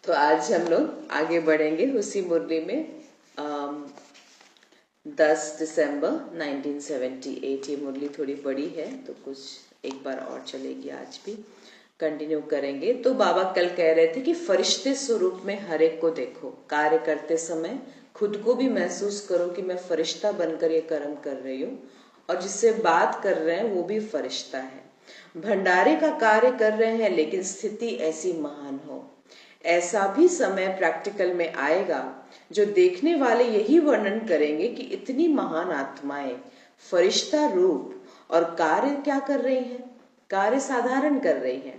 तो आज हम लोग आगे बढ़ेंगे उसी मुरली में 10 दिसंबर 1978। ये मुरली थोड़ी बड़ी है तो कुछ एक बार और चलेगी, आज भी कंटिन्यू करेंगे। तो बाबा कल कह रहे थे कि फरिश्ते स्वरूप में हर एक को देखो, कार्य करते समय खुद को भी महसूस करो कि मैं फरिश्ता बनकर ये कर्म कर रही हूँ और जिससे बात कर रहे हैं वो भी फरिश्ता है। भंडारे का कार्य कर रहे हैं लेकिन स्थिति ऐसी महान हो। ऐसा भी समय प्रैक्टिकल में आएगा जो देखने वाले यही वर्णन करेंगे कि इतनी महान आत्माएं फरिश्ता रूप और कार्य क्या कर रही हैं? कार्य साधारण कर रही हैं।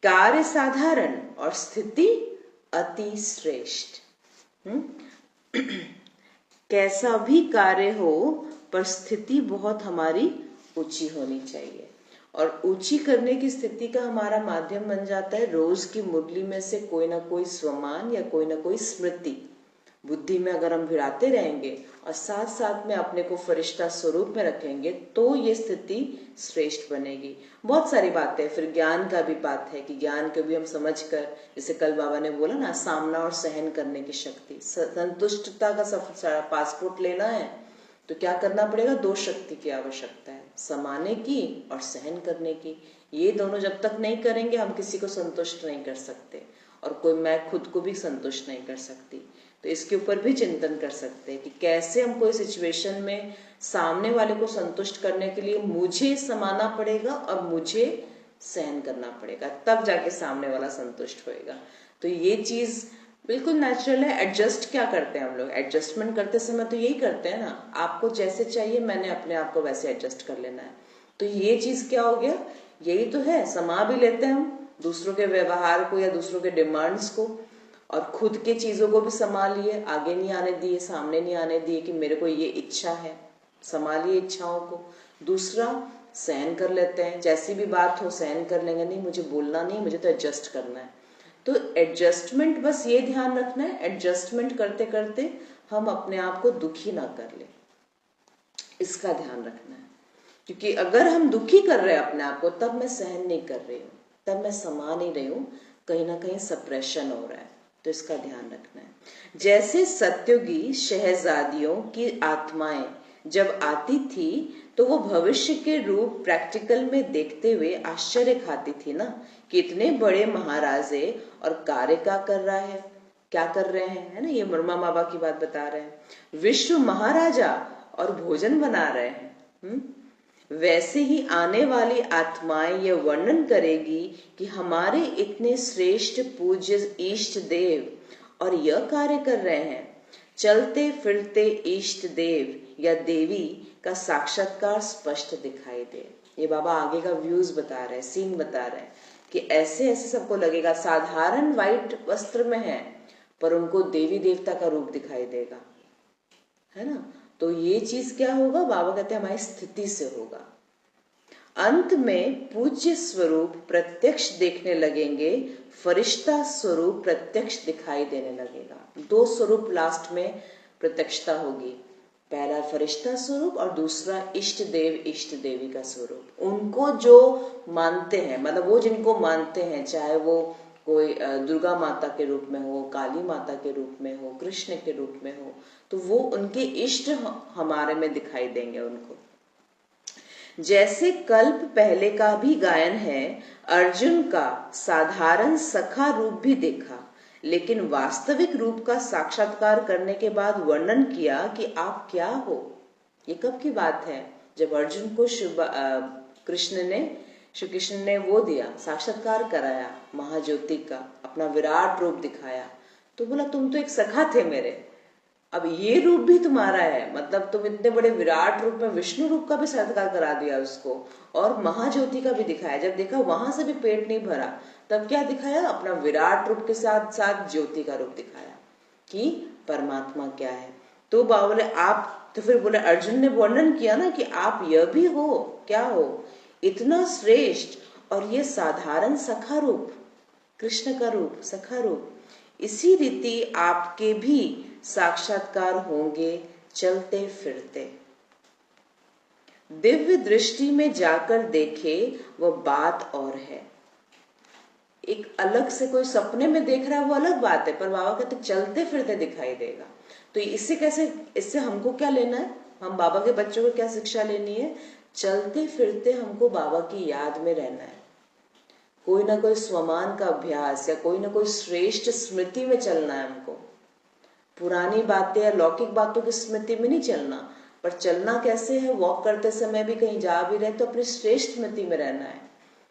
कार्य साधारण और स्थिति अति श्रेष्ठ। कैसा भी कार्य हो पर स्थिति बहुत हमारी ऊंची होनी चाहिए, और ऊंची करने की स्थिति का हमारा माध्यम बन जाता है रोज की मुरली में से कोई ना कोई स्वमान या कोई ना कोई स्मृति बुद्धि में अगर हम भिड़ाते रहेंगे और साथ साथ में अपने को फरिश्ता स्वरूप में रखेंगे तो ये स्थिति श्रेष्ठ बनेगी। बहुत सारी बातें, फिर ज्ञान का भी बात है कि ज्ञान को भी हम समझकर, जैसे कल बाबा ने बोला ना, सामना और सहन करने की शक्ति, संतुष्टता का पासपोर्ट लेना है तो क्या करना पड़ेगा? दो शक्ति की आवश्यकता है, समाने की और सहन करने की। ये दोनों जब तक नहीं करेंगे हम किसी को संतुष्ट नहीं कर सकते, और कोई मैं खुद को भी संतुष्ट नहीं कर सकती। तो इसके ऊपर भी चिंतन कर सकते हैं कि कैसे हम कोई सिचुएशन में सामने वाले को संतुष्ट करने के लिए मुझे समाना पड़ेगा और मुझे सहन करना पड़ेगा, तब जाके सामने वाला संतुष्ट होएगा। तो ये चीज बिल्कुल नेचुरल है। एडजस्ट क्या करते हैं हम लोग? एडजस्टमेंट करते समय तो यही करते हैं ना, आपको जैसे चाहिए मैंने अपने आप को वैसे एडजस्ट कर लेना है। तो ये चीज क्या हो गया? यही तो है, समा भी लेते हैं हम दूसरों के व्यवहार को या दूसरों के डिमांड्स को, और खुद के चीजों को भी संभाल लिए, आगे नहीं आने दिए, सामने नहीं आने दिए कि मेरे को ये इच्छा है, संभालिए इच्छाओं को। दूसरा, सहन कर लेते हैं, जैसी भी बात हो सहन कर लेंगे, नहीं मुझे बोलना नहीं, मुझे तो एडजस्ट करना है। तो एडजस्टमेंट, बस ये ध्यान रखना है एडजस्टमेंट करते करते हम अपने आप को दुखी ना कर ले, इसका ध्यान रखना है। क्योंकि अगर हम दुखी कर रहे हैं अपने आप को, तब मैं सहन नहीं कर रही हूँ, तब मैं समा नहीं रही हूँ, कहीं ना कहीं सप्रेशन हो रहा है। तो इसका ध्यान रखना है। जैसे सत्युगी शहजादियों की आत्माएं जब आती थी तो वो भविष्य के रूप प्रैक्टिकल में देखते हुए आश्चर्य खाती थी ना कि इतने बड़े महाराजे और कार्य क्या कर रहा है, क्या कर रहे हैं, है ना। ये ब्रह्मा बाबा की बात बता रहे हैं, विश्व महाराजा और भोजन बना रहे हैं। वैसे ही आने वाली आत्माएं यह वर्णन करेगी कि हमारे इतने श्रेष्ठ पूज्य इष्ट देव और यह कार्य कर रहे हैं। चलते फिरते इष्ट देव या देवी का साक्षात्कार स्पष्ट दिखाई दे। ये बाबा आगे का व्यूज बता रहे हैं, सीन बता रहे हैं कि ऐसे ऐसे सबको लगेगा साधारण व्हाइट वस्त्र में है पर उनको देवी देवता का रूप दिखाई देगा, है ना। तो ये चीज क्या होगा? बाबा कहते हैं हमारी स्थिति से होगा। अंत में पूज्य स्वरूप प्रत्यक्ष देखने लगेंगे, फरिश्ता स्वरूप प्रत्यक्ष दिखाई देने लगेगा। दो स्वरूप लास्ट में प्रत्यक्षता होगी, पहला फरिश्ता स्वरूप और दूसरा इष्ट देव इष्ट देवी का स्वरूप। उनको जो मानते हैं, मतलब वो जिनको मानते हैं, चाहे वो कोई दुर्गा माता के रूप में हो, काली माता के रूप में हो, कृष्ण के रूप में हो, तो वो उनके इष्ट हमारे में दिखाई देंगे उनको। जैसे कल्प पहले का भी गायन है, अर्जुन का साधारण सखा रूप भी देखा, लेकिन वास्तविक रूप का साक्षात्कार करने के बाद वर्णन किया कि आप क्या हो। ये कब की बात है? जब अर्जुन को श्री कृष्ण ने वो दिया, साक्षात्कार कराया, महाज्योति का अपना विराट रूप दिखाया, तो बोला तुम तो एक सखा थे मेरे, अब ये रूप भी तुम्हारा है, मतलब तुम इतने बड़े विराट रूप में विष्णु रूप का भी साक्षात्कार करा दिया उसको, और महाज्योति का भी दिखाया। जब देखा वहां से भी पेट नहीं भरा, तब क्या दिखाया? अपना विराट रूप के साथ साथ ज्योति का रूप दिखाया कि परमात्मा क्या है। तो बाबा बोले आप, तो फिर बोले अर्जुन ने वर्णन किया ना कि आप यह भी हो, क्या हो, इतना श्रेष्ठ, और ये साधारण सखा रूप, कृष्ण का रूप, सखा रूप। इसी रीति आपके भी साक्षात्कार होंगे चलते फिरते। दिव्य दृष्टि में जाकर देखे वह बात और है। एक अलग से कोई सपने में देख रहा है वो अलग बात है, पर बाबा कहते चलते फिरते दिखाई देगा। तो इससे हमको क्या लेना है, हम बाबा के बच्चों को क्या शिक्षा लेनी है, चलते फिरते हमको बाबा की याद में रहना है। कोई ना कोई स्वमान का अभ्यास या कोई ना कोई श्रेष्ठ स्मृति में चलना है हमको। पुरानी बातें या लौकिक बातों की स्मृति में नहीं चलना, पर चलना कैसे है, वॉक करते समय भी कहीं जा भी रहे तो अपनी श्रेष्ठ स्मृति में रहना है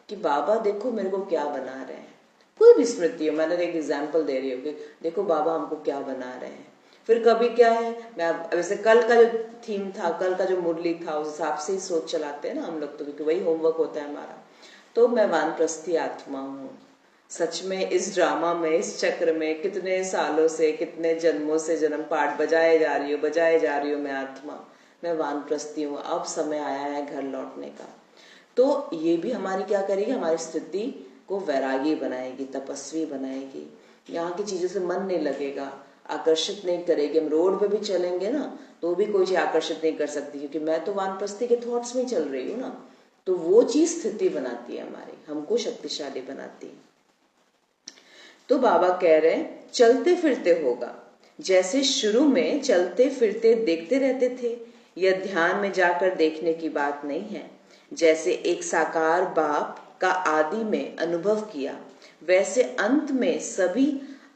कि बाबा देखो मेरे को क्या बना रहे हैं। कोई भी स्मृति हो, मैंने एक एग्जाम्पल दे रही हूँ कि देखो बाबा हमको क्या बना रहे हैं। फिर कभी क्या है, मैं वैसे कल का जो थीम था, कल का जो मुरली था, उस हिसाब से ही सोच चलाते हैं ना हम लोग, तो क्योंकि वही होमवर्क होता है हमारा। तो मैं वानप्रस्थी आत्मा हूँ। सच में इस ड्रामा में, इस चक्र में कितने सालों से, कितने जन्मों से जन्म पाठ बजाए जा रही हूँ मैं आत्मा, मैं वानप्रस्थी हूँ। अब समय आया है घर लौटने का। तो ये भी हमारी क्या करेगी, हमारी स्थिति को वैरागी बनाएगी, तपस्वी बनाएगी। यहाँ की चीजों से मन नहीं लगेगा, आकर्षित नहीं करेगी। हम रोड पे भी चलेंगे ना तो भी कोई चीज आकर्षित नहीं कर सकती, क्योंकि मैं तो वानप्रस्थी के थॉट्स में चल रही हूँ ना। तो वो चीज स्थिति बनाती है हमारी, हमको शक्तिशाली बनाती है। तो बाबा कह रहे हैं चलते फिरते होगा, जैसे शुरू में चलते फिरते देखते रहते थे। यह ध्यान में जाकर देखने की बात नहीं है। जैसे एक साकार बाप का आदि में अनुभव किया, वैसे अंत में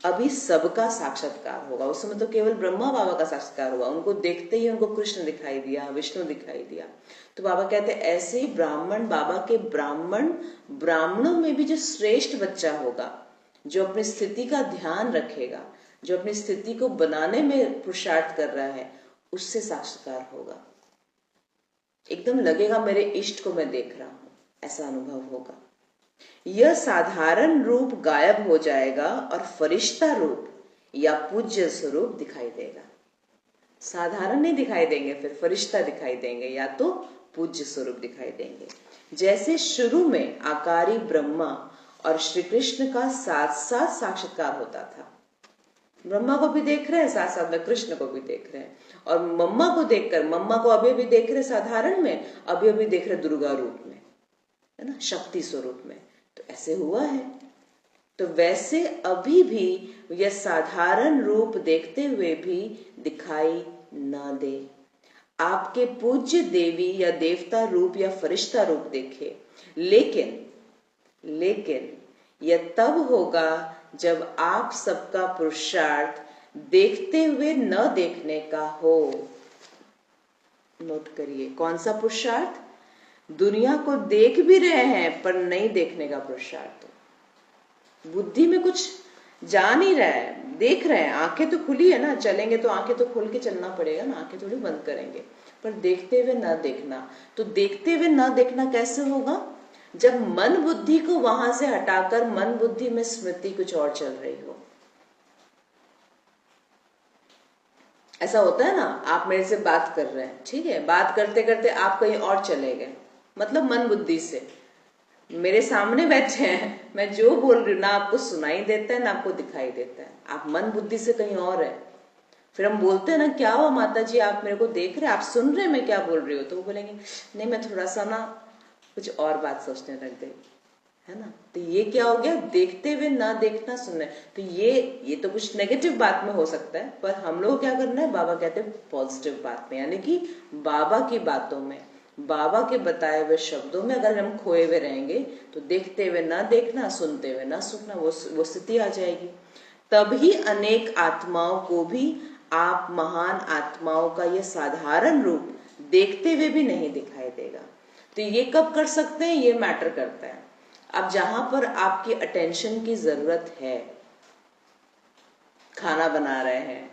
अभी सबका साक्षात्कार होगा। उस समय तो केवल ब्रह्मा बाबा का साक्षात्कार हुआ, उनको देखते ही उनको कृष्ण दिखाई दिया, विष्णु दिखाई दिया। तो बाबा कहते हैं ऐसे ही ब्राह्मण, बाबा के ब्राह्मणों में भी जो श्रेष्ठ बच्चा होगा, जो अपनी स्थिति का ध्यान रखेगा, जो अपनी स्थिति को बनाने में पुरुषार्थ कर रहा है, उससे साक्षात्कार होगा। एकदम लगेगा मेरे इष्ट को मैं देख रहा हूं, ऐसा अनुभव होगा। यह साधारण रूप गायब हो जाएगा और फरिश्ता रूप या पूज्य स्वरूप दिखाई देगा। साधारण नहीं दिखाई देंगे, फिर फरिश्ता दिखाई देंगे या तो पूज्य स्वरूप दिखाई देंगे। जैसे शुरू में आकारी ब्रह्मा और श्री कृष्ण का साथ साथ साक्षात्कार होता था। ब्रह्मा को भी देख रहे हैं, साथ साथ में कृष्ण को भी देख रहे हैं, और मम्मा को देखकर, मम्मा को अभी भी देख रहे साधारण में, अभी देख रहे दुर्गा रूप में, है ना, शक्ति स्वरूप में। तो ऐसे हुआ है। तो वैसे अभी भी यह साधारण रूप देखते हुए भी दिखाई ना दे। आपके पूज्य देवी या देवता रूप या फरिश्ता रूप देखे, लेकिन यह तब होगा जब आप सबका पुरुषार्थ देखते हुए न देखने का हो। नोट करिए, कौन सा पुरुषार्थ? दुनिया को देख भी रहे हैं पर नहीं देखने का पुरुषार्थ। बुद्धि में कुछ जा नहीं रहा है, देख रहे हैं, आंखें तो खुली है ना, चलेंगे तो आंखें तो खोल के चलना पड़ेगा ना, आंखें थोड़ी बंद करेंगे, पर देखते हुए ना देखना। तो देखते हुए ना देखना कैसे होगा? जब मन बुद्धि को वहां से हटाकर मन बुद्धि में स्मृति कुछ और चल रही हो। ऐसा होता है ना, आप मेरे से बात कर रहे हैं, ठीक है, बात करते करते आप कहीं और चले गए, मतलब मन बुद्धि से मेरे सामने बैठे हैं, मैं जो बोल रही हूँ ना आपको सुनाई देता है ना आपको दिखाई देता है, आप मन बुद्धि से कहीं और है। फिर हम बोलते हैं ना, क्या हुआ माता जी, आप मेरे को देख रहे हैं, आप सुन रहे हैं मैं क्या बोल रही हूँ? तो वो बोलेंगे नहीं, मैं थोड़ा सा ना कुछ और बात सोचने लग गई, है ना। तो ये क्या हो गया? देखते हुए ना देखना, सुनना। तो ये तो कुछ नेगेटिव बात में हो सकता है, पर हम लोग क्या करना है, बाबा कहते हैं पॉजिटिव बात में, यानी कि बाबा की बातों में, बाबा के बताए हुए शब्दों में अगर हम खोए हुए रहेंगे तो देखते हुए ना देखना, सुनते हुए ना सुनना, वो स्थिति आ जाएगी। तभी अनेक आत्माओं को भी आप महान आत्माओं का ये साधारण रूप देखते हुए भी नहीं दिखाई देगा। तो ये कब कर सकते हैं, ये मैटर करता है। अब जहां पर आपकी अटेंशन की जरूरत है, खाना बना रहे हैं,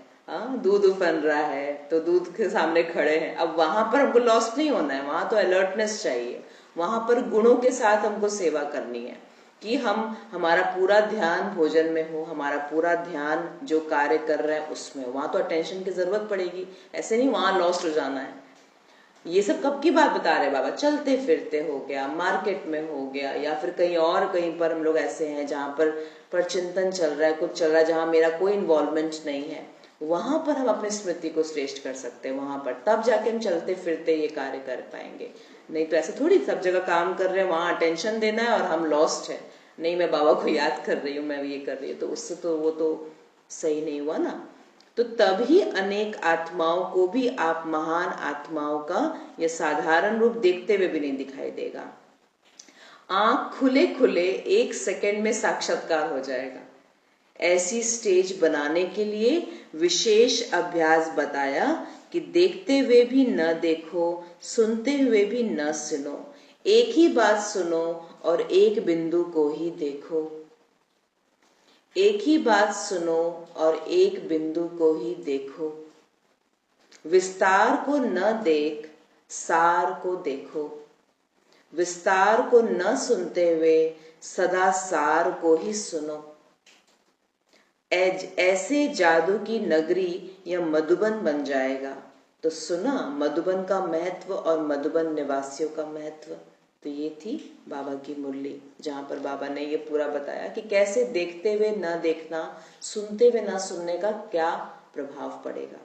दूध उफन रहा है तो दूध के सामने खड़े हैं, अब वहां पर हमको लॉस्ट नहीं होना है, वहां तो अलर्टनेस चाहिए, वहां पर गुणों के साथ हमको सेवा करनी है कि हमारा पूरा ध्यान भोजन में हो, हमारा पूरा ध्यान जो कार्य कर रहे हैं उसमें, वहां तो अटेंशन की जरूरत पड़ेगी, ऐसे नहीं वहां लॉस्ट हो जाना है। ये सब कब की बात बता रहे बाबा? चलते फिरते हो गया, मार्केट में हो गया, या फिर कहीं पर हम लोग ऐसे हैं जहां पर चिंतन चल रहा है, कुछ चल रहा है जहां मेरा कोई इन्वॉल्वमेंट नहीं है, वहां पर हम अपनी स्मृति को श्रेष्ठ कर सकते हैं, वहां पर तब जाके हम चलते फिरते ये कार्य कर पाएंगे। नहीं तो ऐसे थोड़ी सब जगह काम कर रहे हैं, वहां अटेंशन देना है और हम लॉस्ट है, नहीं मैं बाबा को याद कर रही हूँ, मैं ये कर रही हूँ, तो उससे तो वो तो सही नहीं हुआ ना। तो तभी अनेक आत्माओं को भी आप महान आत्माओं का यह साधारण रूप देखते हुए भी नहीं दिखाई देगा। आंख खुले खुले 1 सेकंड में साक्षात्कार हो जाएगा। ऐसी स्टेज बनाने के लिए विशेष अभ्यास बताया कि देखते हुए भी न देखो, सुनते हुए भी न सुनो, एक ही बात सुनो और एक बिंदु को ही देखो। एक ही बात सुनो और एक बिंदु को ही देखो। विस्तार को न देख, सार को देखो। विस्तार को न सुनते हुए सदा सार को ही सुनो। ऐसे जादू की नगरी यह मधुबन बन जाएगा। तो सुना मधुबन का महत्व और मधुबन निवासियों का महत्व। तो ये थी बाबा की मुरली, जहां पर बाबा ने ये पूरा बताया कि कैसे देखते हुए न देखना, सुनते हुए न सुनने का क्या प्रभाव पड़ेगा।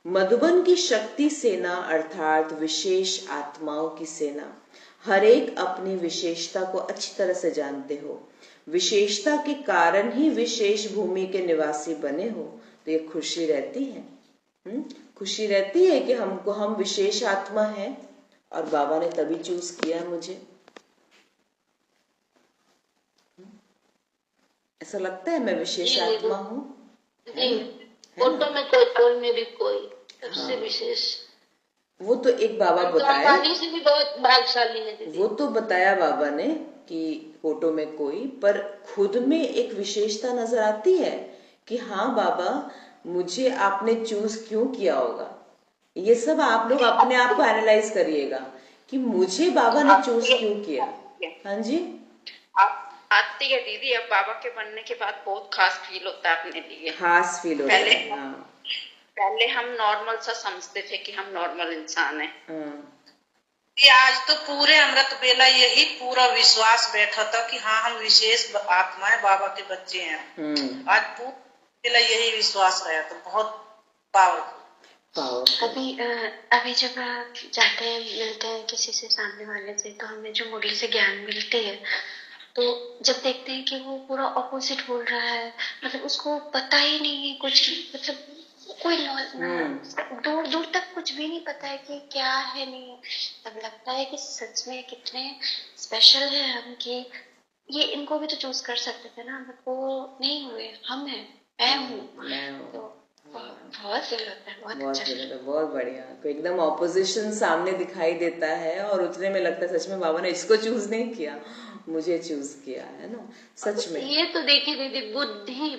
मधुबन की शक्ति सेना अर्थात विशेष आत्माओं की सेना। हर एक अपनी विशेषता को अच्छी तरह से जानते हो। विशेषता के कारण ही विशेष भूमि के निवासी बने हो, तो ये खुशी रहती है। खुशी रहती है कि हम विशेष आत्मा हैं और बाबा ने तभी चूज किया मुझे। ऐसा लगता है मैं विशेष आत्मा हूँ। फोटो में कोई में भी कोई सबसे विशेष। वो तो एक बाबा बताया, से भी बहुत भाग्यशाली है दीदी। वो तो बताया बाबा ने कि फोटो में कोई, पर खुद में एक विशेषता नजर आती है कि हाँ बाबा मुझे आपने चूज क्यों किया होगा। ये सब आप लोग अपने आप को एनालाइज करिएगा कि मुझे बाबा ने चूज क्यों किया। हाँ जी आती है दीदी। अब बाबा के बनने के बाद बहुत खास फील होता है अपने लिए। खास फील होता है। हाँ। पहले हम नॉर्मल सा समझते थे कि हम नॉर्मल इंसान हैं। आज तो पूरे अमृत बेला यही पूरा विश्वास बैठा था कि हाँ हम विशेष आत्मा है, बाबा के बच्चे हैं। आज पूरा बेला यही विश्वास रहा, तो बहुत पावरफुल। अभी जब जाते हैं मिलते हैं किसी से सामने वाले से, तो हमें जो मुरली से ज्ञान मिलती है, तो जब देखते हैं कि वो पूरा ऑपोजिट बोल रहा है, मतलब उसको पता ही नहीं है कुछ, मतलब कोई दूर दूर तक कुछ भी नहीं पता है कि क्या है नहीं, तब लगता है कि सच में कितने स्पेशल है हम, कि ये इनको भी तो चूज कर सकते थे ना, बट वो नहीं हुए, हम हैं, मैं हूँ। तो बहुत फील होता है, बहुत अच्छा, बहुत बढ़िया। तो एकदम ऑपोजिशन सामने दिखाई देता है और उतने में लगता है सच में बाबा ने इसको चूज नहीं किया, मुझे चूज किया है ना। सच में ये तो देखिए दीदी,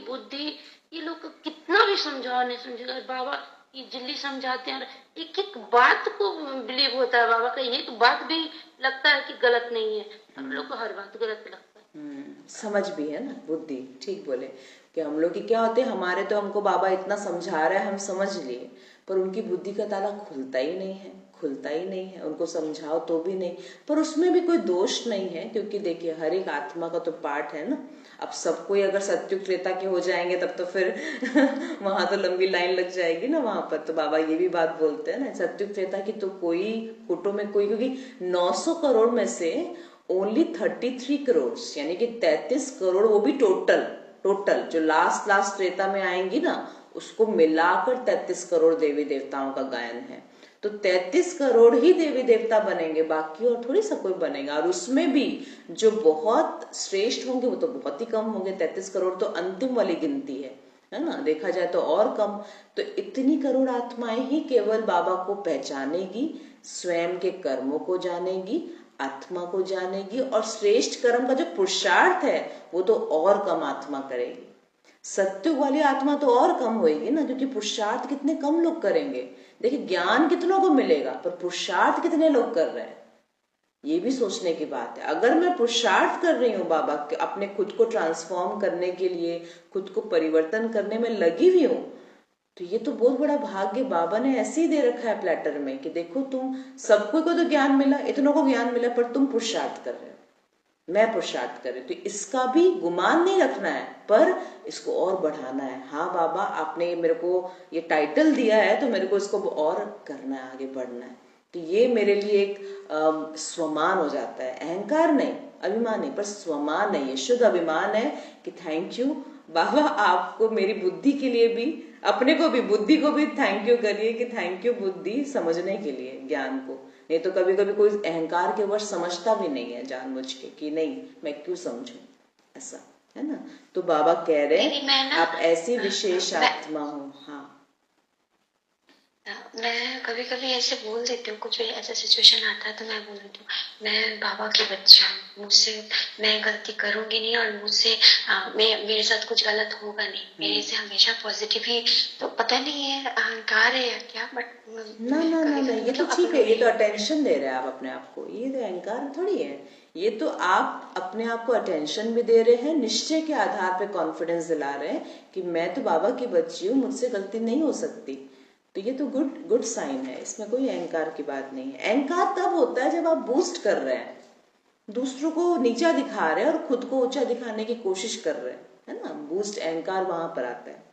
बुद्धि ये लोग कितना भी समझाओ नहीं समझेगा। बाबा ये जल्दी समझाते हैं, एक एक बात को बिलीव होता है बाबा का, एक बात भी लगता है कि गलत नहीं है। हम लोग को हर बात गलत लगता है। समझ भी है ना, बुद्धि ठीक बोले कि हम लोग की क्या होते हैं, हमारे तो हमको बाबा इतना समझा रहा है हम समझ लिए, पर उनकी बुद्धि का ताला खुलता ही नहीं है, उनको समझाओ तो भी नहीं। पर उसमें भी कोई दोष नहीं है, क्योंकि देखिए हर एक आत्मा का तो पार्ट है ना। अब सब कोई अगर सत्युग त्रेता के हो जाएंगे तब तो फिर वहां तो लंबी लाइन लग जाएगी ना वहां पर। तो बाबा ये भी बात बोलते हैं ना, सत्युग त्रेता की तो कोई फोटो में कोई, क्योंकि 900 करोड़ में से ओनली 33 करोड़ यानी कि 33 करोड़, वो भी टोटल जो लास्ट त्रेता में आएंगी ना, उसको मिलाकर 33 करोड़ देवी देवताओं का गायन है। तो 33 करोड़ ही देवी देवता बनेंगे, बाकी और थोड़ी सा कोई बनेगा। और उसमें भी जो बहुत श्रेष्ठ होंगे वो तो बहुत ही कम होंगे। 33 करोड़ तो अंतिम वाली गिनती है ना, देखा जाए तो और कम। तो इतनी करोड़ आत्माएं ही केवल बाबा को पहचानेगी, स्वयं के कर्मों को जानेगी, आत्मा को जानेगी, और श्रेष्ठ कर्म का जो पुरुषार्थ है वो तो और कम आत्मा करेगी। सत्युग वाली आत्मा तो और कम होगी ना, क्योंकि पुरुषार्थ कितने कम लोग करेंगे। देखिए ज्ञान कितनों को मिलेगा, पर पुरुषार्थ कितने लोग कर रहे हैं, ये भी सोचने की बात है। अगर मैं पुरुषार्थ कर रही हूँ बाबा के अपने खुद को ट्रांसफॉर्म करने के लिए, खुद को परिवर्तन करने में लगी हुई हूँ, तो ये तो बहुत बड़ा भाग्य बाबा ने ऐसे ही दे रखा है प्लेटर में कि देखो तुम सबको को तो ज्ञान मिला, इतनों को ज्ञान मिला, पर तुम पुरुषार्थ कर रहे हो, मैं पुरुषार्थ कर रही हूँ। तो इसका भी गुमान नहीं रखना है, पर इसको और बढ़ाना है। हाँ बाबा आपने मेरे को ये टाइटल दिया है तो मेरे को इसको और करना है, आगे बढ़ना है। तो ये मेरे लिए एक स्वमान हो जाता है, अहंकार नहीं, अभिमान नहीं, पर स्वमान नहीं है, शुद्ध अभिमान है कि थैंक यू बाबा, आपको मेरी बुद्धि के लिए भी, अपने को भी, बुद्धि को भी थैंक यू करिए कि थैंक यू बुद्धि समझने के लिए, ज्ञान को। नहीं तो कभी कभी कोई अहंकार के वश समझता भी नहीं है जानबूझ के कि नहीं मैं क्यों समझूं, ऐसा है ना। तो बाबा कह रहे हैं आप ऐसी विशेष आत्मा हो। हाँ, मैं कभी कभी ऐसे बोल देती हूँ, कुछ भी ऐसा सिचुएशन आता है तो मैं बोल देती हूँ मैं बाबा की बच्ची हूँ, मुझसे मैं गलती करूंगी नहीं और मुझसे मेरे साथ कुछ गलत होगा नहीं, मेरे से हमेशा पॉजिटिव ही। तो पता नहीं है अहंकार है या क्या, बट ना ना ना ना, ये तो ठीक है, ये तो अटेंशन दे रहे हैं आप अपने आप को, ये तो अहंकार थोड़ी है। ये तो आप अपने आप को अटेंशन भी दे रहे हैं, निश्चय के आधार पे कॉन्फिडेंस दिला रहे हैं कि मैं तो बाबा की बच्ची हूँ, मुझसे गलती नहीं हो सकती। तो ये तो गुड साइन है, इसमें कोई अहंकार की बात नहीं है। अहंकार तब होता है जब आप बूस्ट कर रहे हैं, दूसरों को नीचा दिखा रहे हैं और खुद को ऊंचा दिखाने की कोशिश कर रहे हैं, है ना, बूस्ट अहंकार वहां पर आता है।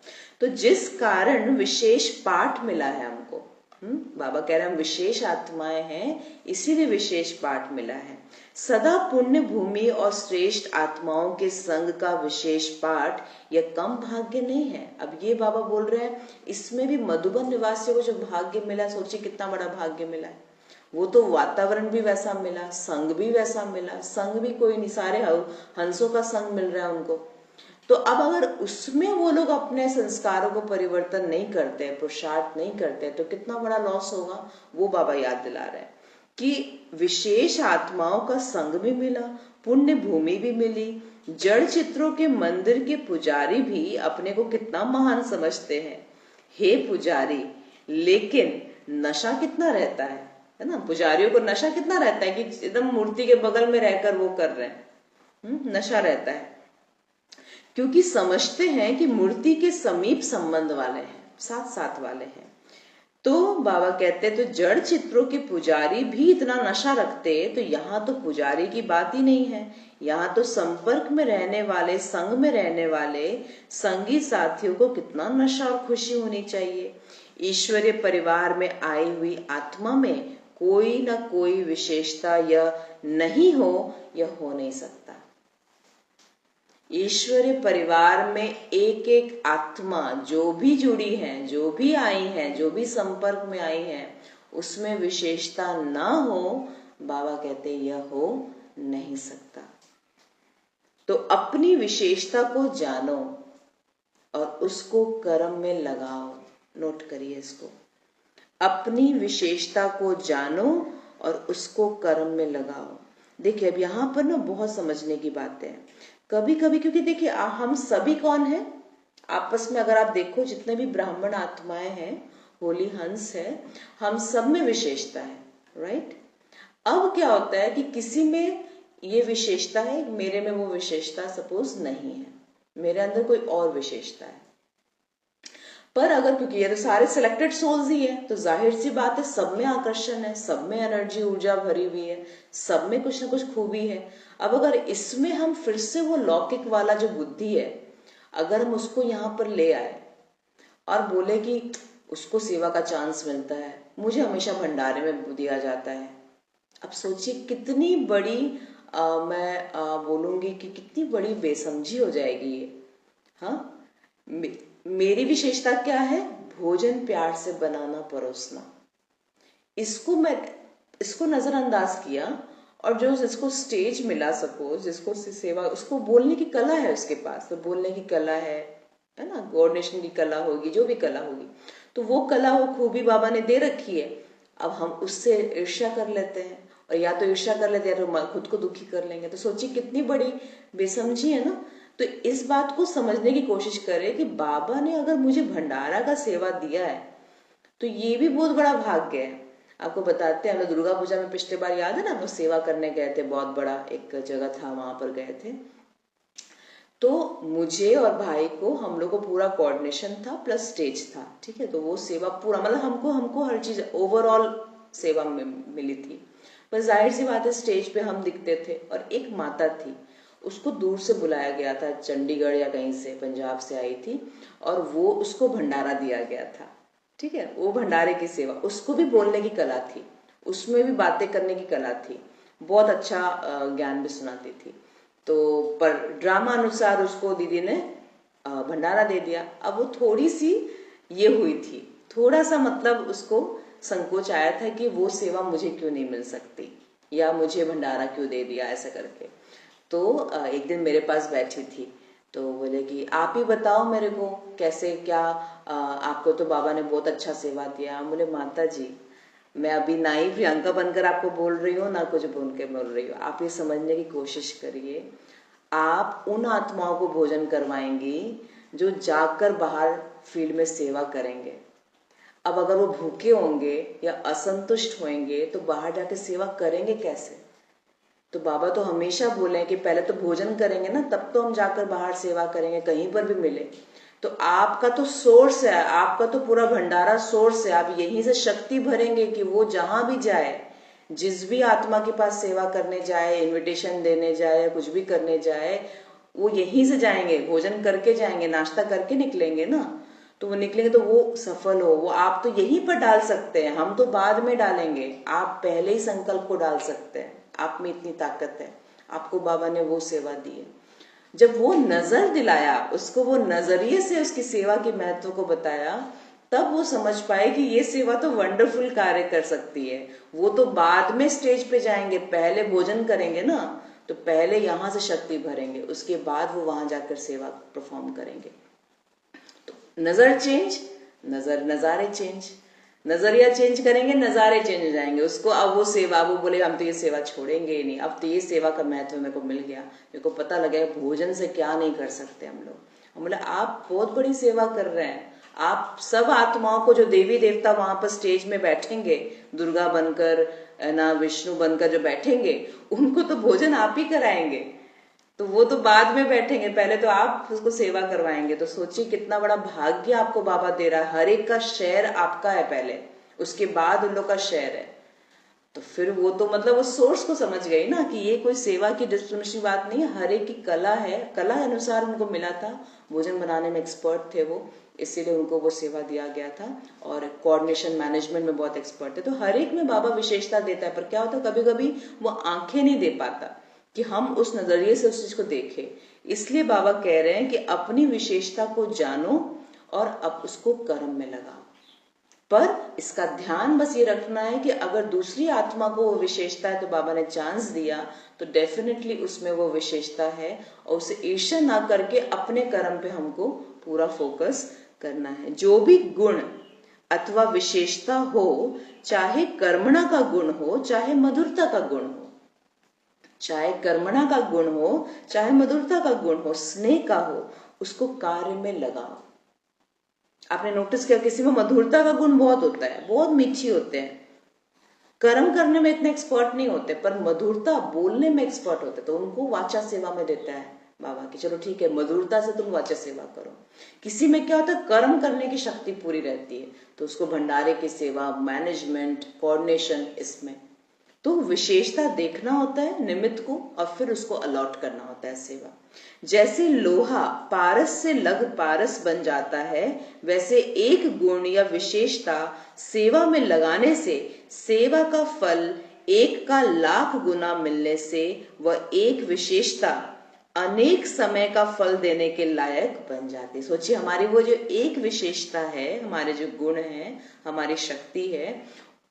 तो जिस कारण विशेष पाठ मिला है हमको, बाबा कह रहे हैं हम विशेष आत्माएं हैं, इसीलिए विशेष पाठ मिला है। सदा पुण्य भूमि और श्रेष्ठ आत्माओं के संग का विशेष पाठ यह कम भाग्य नहीं है। अब ये बाबा बोल रहे हैं इसमें भी मधुबन निवासियों को जो भाग्य मिला, सोचिए कितना बड़ा भाग्य मिला है। वो तो वातावरण भी वैसा मिला, संग भी वैसा मिला, संग भी कोई नहीं, सारे हंसों का संग मिल रहा है उनको। तो अब अगर उसमें वो लोग अपने संस्कारों को परिवर्तन नहीं करते, पुरुषार्थ नहीं करते, तो कितना बड़ा लॉस होगा, वो बाबा याद दिला रहे हैं कि विशेष आत्माओं का संग भी मिला, पुण्य भूमि भी मिली, जड़ चित्रों के मंदिर के पुजारी भी अपने को कितना महान समझते हैं। हे पुजारी, लेकिन नशा कितना रहता है ना, पुजारियों को नशा कितना रहता है कि एकदम मूर्ति के बगल में रहकर वो कर रहे हैं, नशा रहता है, क्योंकि समझते हैं कि मूर्ति के समीप संबंध वाले हैं, साथ साथ वाले हैं। तो बाबा कहते हैं तो जड़ चित्रों के पुजारी भी इतना नशा रखते, तो यहाँ तो पुजारी की बात ही नहीं है, यहाँ तो संपर्क में रहने वाले, संग में रहने वाले संगी साथियों को कितना नशा और खुशी होनी चाहिए। ईश्वरीय परिवार में आई हुई आत्मा में कोई ना कोई विशेषता यह नहीं हो, यह हो नहीं सकता। ईश्वरीय परिवार में एक एक आत्मा जो भी जुड़ी है, जो भी आई है, जो भी संपर्क में आई है, उसमें विशेषता ना हो, बाबा कहते यह हो नहीं सकता। तो अपनी विशेषता को जानो और उसको कर्म में लगाओ। नोट करिए इसको, अपनी विशेषता को जानो और उसको कर्म में लगाओ। देखिए अब यहाँ पर ना बहुत समझने की बातें हैं कभी कभी, क्योंकि देखिए हम सभी कौन है आपस में, अगर आप देखो जितने भी ब्राह्मण आत्माएं हैं, होली हंस है, हम सब में विशेषता है, राइट। अब क्या होता है कि किसी में ये विशेषता है, मेरे में वो विशेषता सपोज नहीं है, मेरे अंदर कोई और विशेषता है। पर अगर, क्योंकि ये तो सारे सिलेक्टेड सोल्स ही है, तो जाहिर सी बात है सब में आकर्षण है, सब में एनर्जी ऊर्जा भरी हुई है, सब में कुछ ना कुछ खूबी है। अब अगर इसमें हम फिर से वो लौकिक वाला जो बुद्धि है, अगर हम उसको यहाँ पर ले आए और बोले कि उसको सेवा का चांस मिलता है, मुझे हमेशा भंडारे में दिया जाता है, अब सोचिए कितनी बड़ी मैं बोलूंगी कि कितनी बड़ी बेसमझी हो जाएगी ये। हाँ, मेरी विशेषता क्या है, भोजन प्यार से बनाना, परोसना। इसको नजरअंदाज किया, और जो जिसको स्टेज मिला, सपोज जिसको सेवा, उसको बोलने की कला है उसके पास, तो बोलने की कला है ना, कोऑर्डिनेशन की कला होगी, जो भी कला होगी, तो वो कला, वो खूबी बाबा ने दे रखी है। अब हम उससे ईर्ष्या कर लेते हैं, और या तो ईर्ष्या कर लेते हैं या तो खुद को दुखी कर लेंगे। तो सोचिए कितनी बड़ी बेसमझी है ना। तो इस बात को समझने की कोशिश करें कि बाबा ने अगर मुझे भंडारा का सेवा दिया है, तो ये भी बहुत बड़ा भाग्य है। आपको बताते हैं, हमें दुर्गा पूजा में पिछले बार याद है ना, हम सेवा करने गए थे, बहुत बड़ा एक जगह था, वहां पर गए थे। तो मुझे और भाई को, हम लोग को पूरा कोऑर्डिनेशन था प्लस स्टेज था, ठीक है। तो वो सेवा पूरा, मतलब हमको हर चीज ओवरऑल सेवा में मिली थी। पर जाहिर सी बात है स्टेज पे हम दिखते थे, और एक माता थी, उसको दूर से बुलाया गया था, चंडीगढ़ या कहीं से, पंजाब से आई थी, और वो उसको भंडारा दिया गया था, ठीक है। वो भंडारे की सेवा, उसको भी बोलने की कला थी, उसमें भी बातें करने की कला थी, बहुत अच्छा ज्ञान भी सुनाती थी। तो पर ड्रामा अनुसार उसको दीदी ने भंडारा दे दिया। अब वो थोड़ी सी ये हुई थी, थोड़ा सा मतलब उसको संकोच आया था कि वो सेवा मुझे क्यों नहीं मिल सकती, या मुझे भंडारा क्यों दे दिया ऐसा करके। तो एक दिन मेरे पास बैठी थी, तो बोले कि आप ही बताओ मेरे को कैसे क्या, आपको तो बाबा ने बहुत अच्छा सेवा दिया। बोले माता जी, मैं अभी ना ही प्रियंका बनकर आपको बोल रही हूँ, ना कुछ बोल के बोल रही हूँ। आप ये समझने की कोशिश करिए, आप उन आत्माओं को भोजन करवाएंगी जो जाकर बाहर फील्ड में सेवा करेंगे। अब अगर वो भूखे होंगे या असंतुष्ट होंगे तो बाहर जाके सेवा करेंगे कैसे? तो बाबा तो हमेशा बोले कि पहले तो भोजन करेंगे ना, तब तो हम जाकर बाहर सेवा करेंगे, कहीं पर भी मिले। तो आपका तो सोर्स है, आपका तो पूरा भंडारा सोर्स है, आप यहीं से शक्ति भरेंगे कि वो जहां भी जाए, जिस भी आत्मा के पास सेवा करने जाए, इनविटेशन देने जाए, कुछ भी करने जाए, वो यहीं से जाएंगे, भोजन करके जाएंगे, नाश्ता करके निकलेंगे ना। तो वो निकलेंगे तो वो सफल हो, वो आप तो यहीं पर डाल सकते हैं, हम तो बाद में डालेंगे, आप पहले ही संकल्प को डाल सकते हैं। आप में इतनी ताकत है, आपको बाबा ने वो सेवा दी है। जब वो नजर दिलाया उसको, वो नजरिए से उसकी सेवा के महत्व को बताया, तब वो समझ पाए कि ये सेवा तो वंडरफुल कार्य कर सकती है। वो तो बाद में स्टेज पे जाएंगे, पहले भोजन करेंगे ना, तो पहले यहां से शक्ति भरेंगे, उसके बाद वो वहां जाकर सेवा परफॉर्म करेंगे। तो नजर चेंज, नजारे चेंज, नजरिया चेंज करेंगे, नजारे चेंज हो जाएंगे। उसको अब वो सेवा, वो बोले हम तो ये सेवा छोड़ेंगे ही नहीं, अब तो ये सेवा का महत्व मेरे को मिल गया, मेरे को पता लगा भोजन से क्या नहीं कर सकते हम लोग। हम बोले आप बहुत बड़ी सेवा कर रहे हैं, आप सब आत्माओं को, जो देवी देवता वहां पर स्टेज में बैठेंगे दुर्गा बनकर ना, विष्णु बनकर जो बैठेंगे, उनको तो भोजन आप ही कराएंगे। तो वो तो बाद में बैठेंगे, पहले तो आप उसको सेवा करवाएंगे। तो सोचिए कितना बड़ा भाग्य आपको बाबा दे रहा है। हर एक का शेयर आपका है पहले, उसके बाद उन लोग का शेयर है। तो फिर वो तो मतलब उस सोर्स को समझ गई ना कि ये कोई सेवा की डिस्क्रिमिनेशन बात नहीं है, हर एक की कला है, कला अनुसार उनको मिला था। भोजन बनाने में एक्सपर्ट थे वो, इसीलिए उनको वो सेवा दिया गया था। और कोऑर्डिनेशन मैनेजमेंट में बहुत एक्सपर्ट थे। तो हर एक में बाबा विशेषता देता है, पर क्या होता है कभी कभी वो आंखें नहीं दे पाता कि हम उस नजरिए से उस चीज को देखें। इसलिए बाबा कह रहे हैं कि अपनी विशेषता को जानो और अब उसको कर्म में लगाओ। पर इसका ध्यान बस ये रखना है कि अगर दूसरी आत्मा को वो विशेषता है, तो बाबा ने चांस दिया, तो डेफिनेटली उसमें वो विशेषता है, और उसे ईर्ष्या ना करके अपने कर्म पे हमको पूरा फोकस करना है। जो भी गुण अथवा विशेषता हो, चाहे कर्मणा का गुण हो, चाहे मधुरता का गुण हो, चाहे कर्मणा का गुण हो, चाहे मधुरता का गुण हो, स्नेह का हो, उसको कार्य में लगाओ। आपने नोटिस किया किसी में मधुरता का गुण बहुत होता है, बहुत मीठी होते हैं, कर्म करने में इतने एक्सपर्ट नहीं होते, पर मधुरता बोलने में एक्सपर्ट होते, तो उनको वाचा सेवा में देता है बाबा की, चलो ठीक है मधुरता से तुम वाचा सेवा करो। किसी में क्या होता है, कर्म करने की शक्ति पूरी रहती है, तो उसको भंडारे की सेवा, मैनेजमेंट, कोऑर्डिनेशन, इसमें तो विशेषता देखना होता है निमित्त को, और फिर उसको अलॉट करना होता है सेवा। जैसे लोहा पारस से लग पारस बन जाता है, वैसे एक गुण या विशेषता सेवा में लगाने से सेवा का फल एक का लाख गुना मिलने से वह एक विशेषता अनेक समय का फल देने के लायक बन जाती है। सोचिए हमारी वो जो एक विशेषता है, हमारे जो गुण है, हमारी शक्ति है,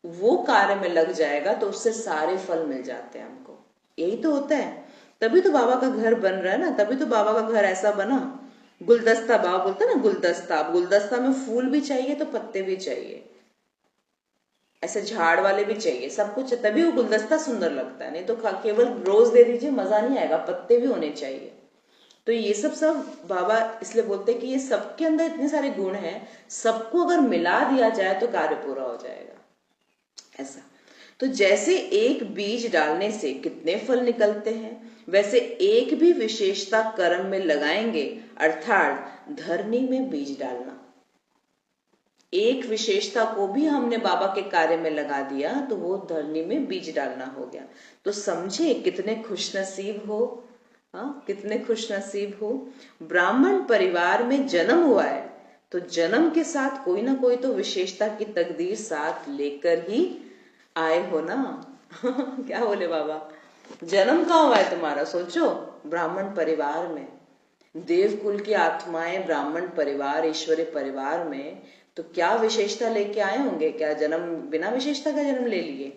वो कार्य में लग जाएगा तो उससे सारे फल मिल जाते हैं हमको। यही तो होता है, तभी तो बाबा का घर बन रहा है ना, तभी तो बाबा का घर ऐसा बना। गुलदस्ता, बाबा बोलते ना गुलदस्ता, गुलदस्ता में फूल भी चाहिए तो पत्ते भी चाहिए, ऐसे झाड़ वाले भी चाहिए, सब कुछ, तभी वो गुलदस्ता सुंदर लगता है। नहीं तो केवल रोज दे दीजिए मजा नहीं आएगा, पत्ते भी होने चाहिए। तो ये सब बाबा इसलिए बोलते हैं कि ये सबके अंदर इतने सारे गुण हैं, सबको अगर मिला दिया जाए तो कार्य पूरा हो जाएगा। ऐसा तो जैसे एक बीज डालने से कितने फल निकलते हैं, वैसे एक भी विशेषता कर्म में लगाएंगे, अर्थात धरनी में बीज डालना। एक विशेषता को भी हमने बाबा के कार्य में लगा दिया तो वो धरनी में बीज डालना हो गया। तो समझे कितने खुशनसीब हो, हाँ कितने खुशनसीब हो। ब्राह्मण परिवार में जन्म हुआ है तो जन्म के साथ कोई ना कोई तो विशेषता की तकदीर साथ लेकर ही आए हो ना। क्या बोले बाबा? जन्म कहाँ हुआ है तुम्हारा? सोचो, ब्राह्मण परिवार में, देवकुल की आत्माएं ब्राह्मण परिवार, ईश्वरीय परिवार में, तो क्या विशेषता लेके आए होंगे? क्या जन्म बिना विशेषता का जन्म ले लिए?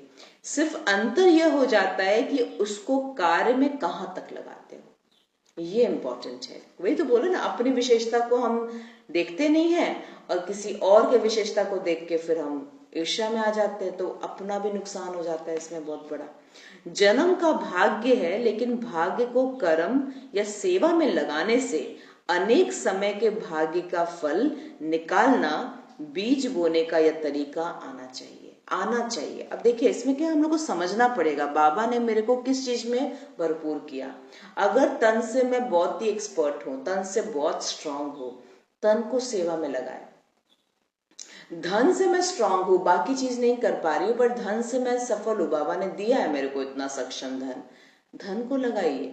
सिर्फ अंतर यह हो जाता है कि उसको कार्य में कहां तक लगाते हो, ये इंपॉर्टेंट है। वही तो बोले ना, अपनी विशेषता को हम देखते नहीं है और किसी और के विशेषता को देख के फिर हम ईर्ष्या में आ जाते हैं, तो अपना भी नुकसान हो जाता है इसमें बहुत बड़ा। जन्म का भाग्य है, लेकिन भाग्य को कर्म या सेवा में लगाने से अनेक समय के भाग्य का फल निकालना, बीज बोने का यह तरीका आना चाहिए। अब देखिए, इसमें क्या हम लोग को समझना पड़ेगा, बाबा ने मेरे को किस चीज में भरपूर किया। अगर तन से मैं बहुत ही एक्सपर्ट हूं, तन से बहुत स्ट्रांग हूं, तन को सेवा में लगाए। धन से मैं स्ट्रांग हूं, बाकी चीज नहीं कर पा रही हूं, पर धन से मैं सफल हूं, बाबा ने दिया है मेरे को इतना सक्षम धन को लगाइए।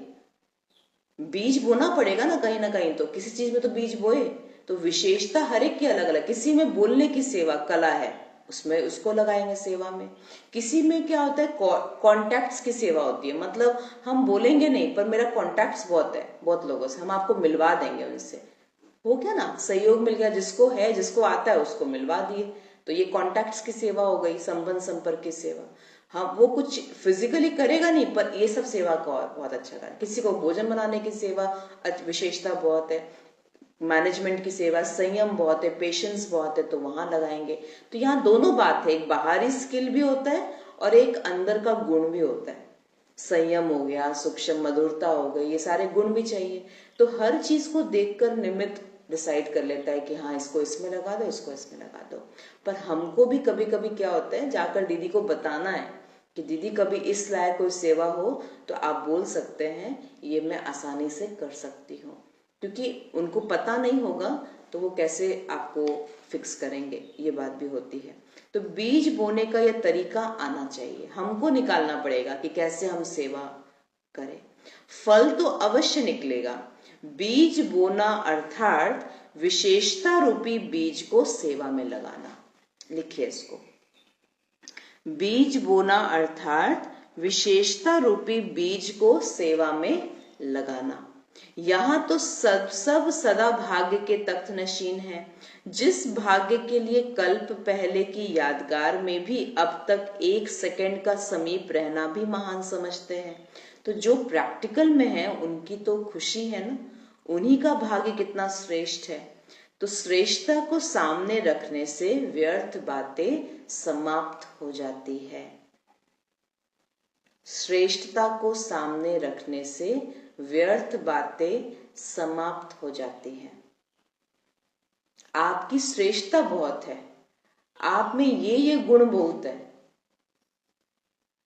बीज बोना पड़ेगा ना कहीं, तो किसी चीज में तो बीज बोए। तो विशेषता हर एक की अलग अलग, किसी में बोलने की सेवा कला है, उसमें उसको लगाएंगे सेवा में। किसी में क्या होता है, कॉन्टैक्ट्स की सेवा होती है, मतलब हम बोलेंगे नहीं पर मेरा कॉन्टैक्ट्स बहुत है, बहुत लोगों से, हम आपको मिलवा देंगे उनसे। हो क्या ना, सहयोग मिल गया, जिसको है, जिसको आता है उसको मिलवा दिए, तो ये कॉन्टैक्ट्स की सेवा हो गई, संबंध संपर्क की सेवा। हाँ, वो कुछ फिजिकली करेगा नहीं, पर ये सब सेवा का और बहुत अच्छा कर। किसी को भोजन बनाने की सेवा, विशेषता बहुत है, मैनेजमेंट की सेवा, संयम बहुत है, पेशेंस बहुत है, तो वहां लगाएंगे। तो यहाँ दोनों बात है, एक बाहरी स्किल भी होता है और एक अंदर का गुण भी होता है। संयम हो गया, सूक्ष्म मधुरता हो गई, ये सारे गुण भी चाहिए। तो हर चीज को देखकर निमित्त डिसाइड कर लेता है कि हाँ, इसको इसमें लगा दो, इसको इसमें लगा दो। पर हमको भी कभी कभी क्या होता है, जाकर दीदी को बताना है कि दीदी कभी इस लायक कोई सेवा हो तो आप बोल सकते हैं, ये मैं आसानी से कर सकती हूँ, क्योंकि उनको पता नहीं होगा तो वो कैसे आपको फिक्स करेंगे, ये बात भी होती है। तो बीज बोने का यह तरीका आना चाहिए, हमको निकालना पड़ेगा कि कैसे हम सेवा करें। फल तो अवश्य निकलेगा। बीज बोना अर्थात विशेषता रूपी बीज को सेवा में लगाना। लिखिए इसको, बीज बोना अर्थात विशेषता रूपी बीज को सेवा में लगाना। यहाँ तो सब सदा भाग्य के तख्त नशीन है। जिस भाग्य के लिए कल्प पहले की यादगार में भी अब तक 1 सेकंड का समीप रहना भी महान समझते हैं, तो जो प्रैक्टिकल में है उनकी तो खुशी है ना, उन्हीं का भाग्य कितना श्रेष्ठ है। तो श्रेष्ठता को सामने रखने से व्यर्थ बातें समाप्त हो जाती है। श्रेष्ठता को सामने रखने से व्यर्थ बातें समाप्त हो जाती हैं। आपकी श्रेष्ठता बहुत है, आप में ये गुण बहुत है।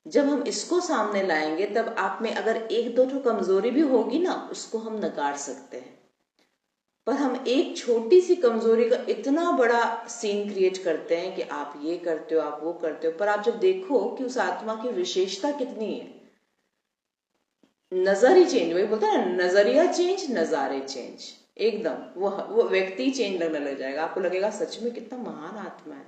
जब हम इसको सामने लाएंगे तब आप में अगर 1-2 कमजोरी भी होगी ना, उसको हम नकार सकते हैं। पर हम एक छोटी सी कमजोरी का इतना बड़ा सीन क्रिएट करते हैं कि आप ये करते हो, आप वो करते हो, पर आप जब देखो कि उस आत्मा की विशेषता कितनी है, नजर ही चेंज, वही बोलता है नजरिया चेंज, नजारे चेंज, एकदम वो व्यक्ति चेंज लगने लग जाएगा। आपको लगेगा सच में कितना महान आत्मा है,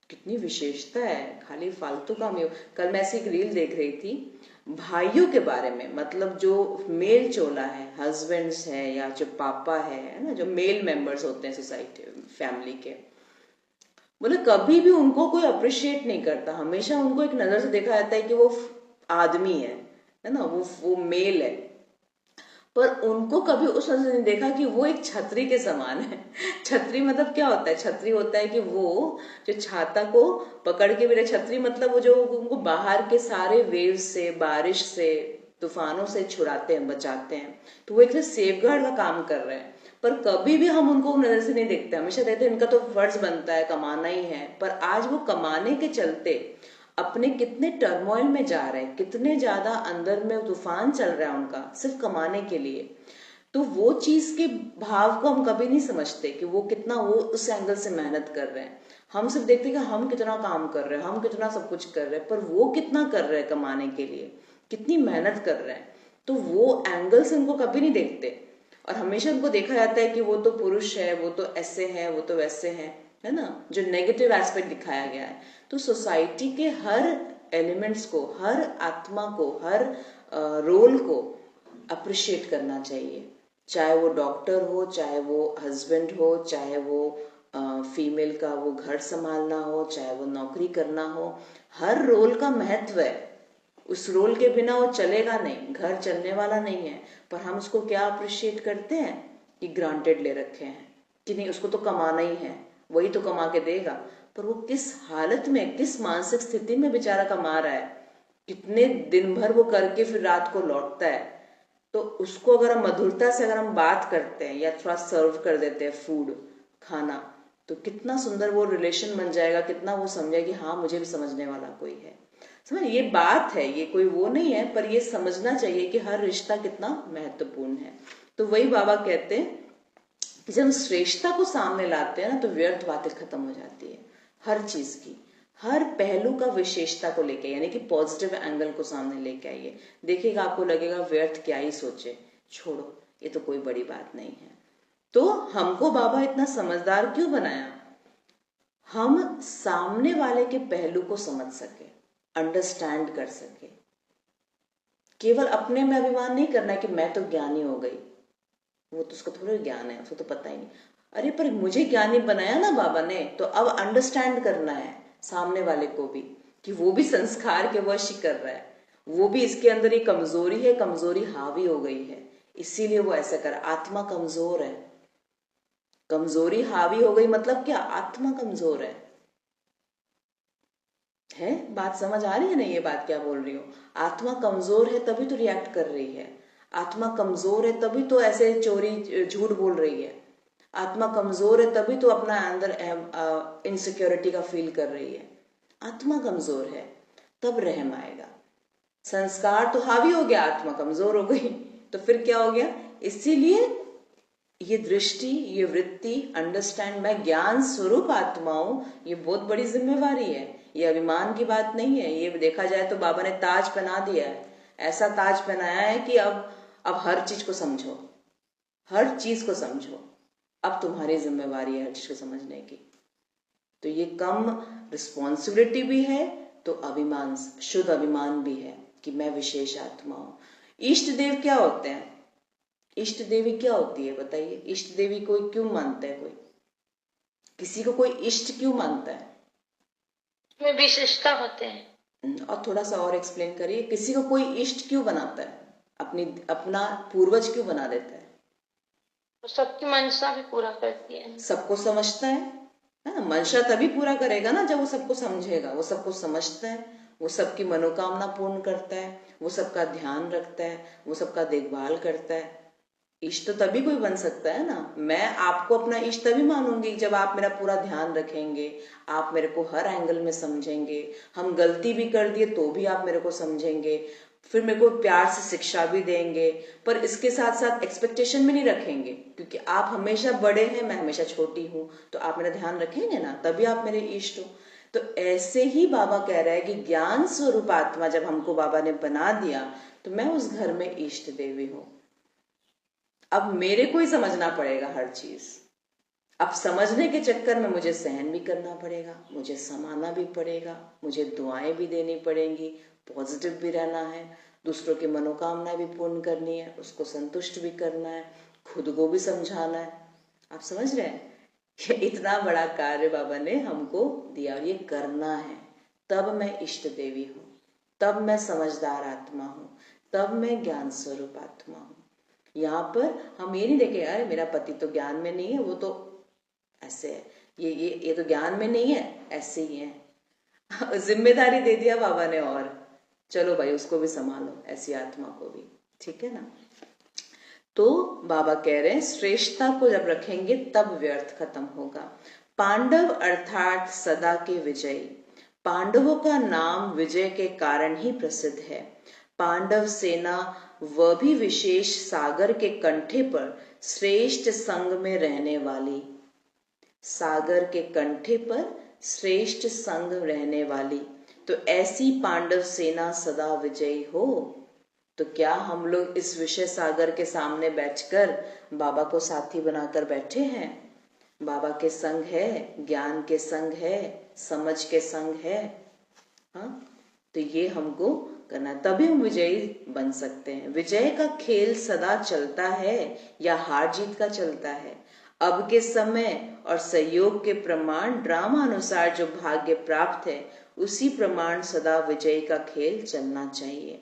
कितनी विशेषता है, खाली फालतू का में। कल मैं ऐसी एक रील देख रही थी भाइयों के बारे में, मतलब जो मेल चोला है, हस्बैंड्स है या जो पापा है ना, जो मेल मेंबर्स होते हैं सोसाइटी फैमिली के, बोले कभी भी उनको कोई अप्रिशिएट नहीं करता, हमेशा उनको एक नजर से देखा जाता है कि वो आदमी है ना, वो मेल है, पर उनको कभी उस नजर से नहीं देखा कि वो एक छतरी के समान है। छतरी मतलब क्या होता है, छतरी होता है कि वो जो छाता को पकड़ के मेरे, छतरी मतलब वो जो उनको बाहर के सारे वेव्स से, बारिश से, तूफानों से छुड़ाते हैं, बचाते हैं। तो वो एक सेफगार्ड का काम कर रहे हैं, पर कभी भी हम उनको नजर से नहीं देखते, हमेशा देखते हैं इनका तो फर्ज बनता है, कमाना ही है। पर आज वो कमाने के चलते अपने कितने टर्मोइल में जा रहे हैं, कितने ज्यादा अंदर में तूफान चल रहा है उनका, सिर्फ कमाने के लिए। तो वो चीज के भाव को हम कभी नहीं समझते कि वो कितना, वो उस एंगल से मेहनत कर रहे हैं। हम सिर्फ देखते हैं कि हम कितना काम कर रहे हैं, हम कितना सब कुछ कर रहे हैं, पर वो कितना कर रहे हैं कमाने के लिए, कितनी मेहनत कर रहे हैं। तो वो एंगल से उनको कभी नहीं देखते, और हमेशा उनको देखा जाता है कि वो तो पुरुष है, वो तो ऐसे है, वो तो वैसे है ना, जो नेगेटिव एस्पेक्ट दिखाया गया है। तो सोसाइटी के हर एलिमेंट्स को, हर आत्मा को, हर रोल को अप्रिशिएट करना चाहिए। चाहे वो डॉक्टर हो, चाहे वो हस्बैंड हो, चाहे वो फीमेल का वो घर संभालना हो, चाहे वो नौकरी करना हो, हर रोल का महत्व है। उस रोल के बिना वो चलेगा नहीं, घर चलने वाला नहीं है। पर हम उसको क्या अप्रिशिएट करते हैं कि ग्रांटेड ले रखे हैं कि नहीं, उसको तो कमाना ही है, वही तो कमा के देगा। पर वो किस हालत में, किस मानसिक स्थिति में बेचारा कमा रहा है, कितने दिन भर वो करके फिर रात को लौटता है। तो उसको अगर हम मधुरता से अगर हम बात करते हैं या थोड़ा सर्व कर देते हैं फूड, खाना, तो कितना सुंदर वो रिलेशन बन जाएगा, कितना वो समझेगा कि हाँ मुझे भी समझने वाला कोई है। समझ, ये बात है, ये कोई वो नहीं है, पर ये समझना चाहिए कि हर रिश्ता कितना महत्वपूर्ण है। तो वही बाबा कहते हैं कि जब हम श्रेष्ठता को सामने लाते हैं ना, तो व्यर्थ बातें खत्म हो जाती है। हर चीज की, हर पहलू का विशेषता को लेके, यानी कि पॉजिटिव एंगल को सामने लेके आइए। देखिएगा आपको लगेगा व्यर्थ क्या ही सोचे, छोड़ो, ये तो कोई बड़ी बात नहीं है। तो हमको बाबा इतना समझदार क्यों बनाया? हम सामने वाले के पहलू को समझ सके, अंडरस्टैंड कर सके। केवल अपने में अभिमान नहीं करना है कि मैं तो ज्ञानी हो गई, वो तो उसको थोड़ा ज्ञान है, उसको तो पता ही नहीं। अरे पर मुझे ज्ञानी बनाया ना बाबा ने, तो अब अंडरस्टैंड करना है सामने वाले को भी कि वो भी संस्कार के वश ही कर रहा है, वो भी इसके अंदर ही कमजोरी है, कमजोरी हावी हो गई है, इसीलिए वो ऐसा कर। आत्मा कमजोर है, कमजोरी हावी हो गई मतलब क्या? आत्मा कमजोर है। बात समझ आ रही है ना? ये बात क्या बोल रही हूँ? आत्मा कमजोर है तभी तो रिएक्ट कर रही है, आत्मा कमजोर है तभी तो ऐसे चोरी झूठ बोल रही है, आत्मा कमजोर है तभी तो अपना अंदर इनसिक्योरिटी का फील कर रही है। आत्मा कमजोर है तब रहम आएगा। संस्कार तो हावी हो गया, आत्मा कमजोर हो गई, तो फिर क्या हो गया? इसीलिए ये दृष्टि, ये वृत्ति, अंडरस्टैंड, मैं ज्ञान स्वरूप आत्मा हूं, ये बहुत बड़ी जिम्मेवारी है। ये अभिमान की बात नहीं है। ये देखा जाए तो बाबा ने ताज पहना दिया है, ऐसा ताज पहनाया है कि अब हर चीज को समझो, हर चीज को समझो, अब तुम्हारी जिम्मेवारी है हर चीज को समझने की। तो ये कम रिस्पॉन्सिबिलिटी भी है, तो अभिमान, शुद्ध अभिमान भी है कि मैं विशेष आत्मा हूं। इष्ट देव क्या होते हैं? इष्ट देवी क्या होती है बताइए? इष्ट देवी कोई क्यों मानता है? कोई किसी को कोई इष्ट क्यों मानता है? में विशेषता होते हैं। और थोड़ा सा और एक्सप्लेन करिए, किसी को कोई इष्ट क्यों बनाता है? अपना पूर्वज क्यों बना देता है? तो सबकी मंशा भी पूरा करती है, सबको समझता है ना? मंशा तभी पूरा करेगा ना जब वो सबको समझेगा। वो सबको समझता है, वो सबकी मनोकामना पूर्ण करता है, वो सबका ध्यान रखता है, वो सबका देखभाल करता है। इष्ट तो तभी कोई बन सकता है ना। मैं आपको अपना इष्ट तभी मानूंगी जब आप मेरा पूरा ध्यान रखेंगे, आप मेरे को हर एंगल में समझेंगे, हम गलती भी कर दिए तो भी आप मेरे को समझेंगे, फिर मेरे को प्यार से शिक्षा भी देंगे, पर इसके साथ साथ एक्सपेक्टेशन भी नहीं रखेंगे, क्योंकि आप हमेशा बड़े हैं, मैं हमेशा छोटी हूं, तो आप मेरा ध्यान रखेंगे ना, तभी आप मेरे इष्ट हो। तो ऐसे ही बाबा कह रहा है कि ज्ञान स्वरूप आत्मा जब हमको बाबा ने बना दिया, तो मैं उस घर में इष्ट देवी हूं। अब मेरे को ही समझना पड़ेगा हर चीज। अब समझने के चक्कर में मुझे सहन भी करना पड़ेगा, मुझे समाना भी पड़ेगा, मुझे दुआएं भी देनी पड़ेंगी, पॉजिटिव भी रहना है, दूसरों की मनोकामनाएं भी पूर्ण करनी है, उसको संतुष्ट भी करना है, खुद को भी समझाना है। आप समझ रहे हैं? ये इतना बड़ा कार्य बाबा ने हमको दिया और ये करना है। तब मैं इष्ट देवी हूं, तब मैं समझदार आत्मा हूं, तब मैं ज्ञान स्वरूप आत्मा हूं। यहाँ पर हम ये नहीं देखे यार मेरा पति तो ज्ञान में नहीं है, वो तो ऐसे है, ये तो ज्ञान में नहीं है, ऐसे ही है। जिम्मेदारी दे दिया बाबा ने, और चलो भाई उसको भी संभालो, ऐसी आत्मा को भी, ठीक है ना। तो बाबा कह रहे हैं श्रेष्ठता को जब रखेंगे तब व्यर्थ खत्म होगा। पांडव अर्थात सदा के विजयी। पांडवों का नाम विजय के कारण ही प्रसिद्ध है। पांडव सेना वह भी विशेष सागर के कंठे पर श्रेष्ठ संग में रहने वाली, सागर के कंठे पर श्रेष्ठ संग रहने वाली। तो ऐसी पांडव सेना सदा विजयी हो। तो क्या हम लोग इस विषय सागर के सामने बैठकर बाबा को साथी बनाकर बैठे हैं? बाबा के संग है, ज्ञान के संग है, समझ के संग है। हाँ, तो ये हमको करना, तभी हम विजयी बन सकते हैं। विजय का खेल सदा चलता है या हार जीत का चलता है? अब के समय और सहयोग के प्रमाण ड्रामा अनुसार जो भाग्य प्राप्त है उसी प्रमाण सदा विजय का खेल चलना चाहिए।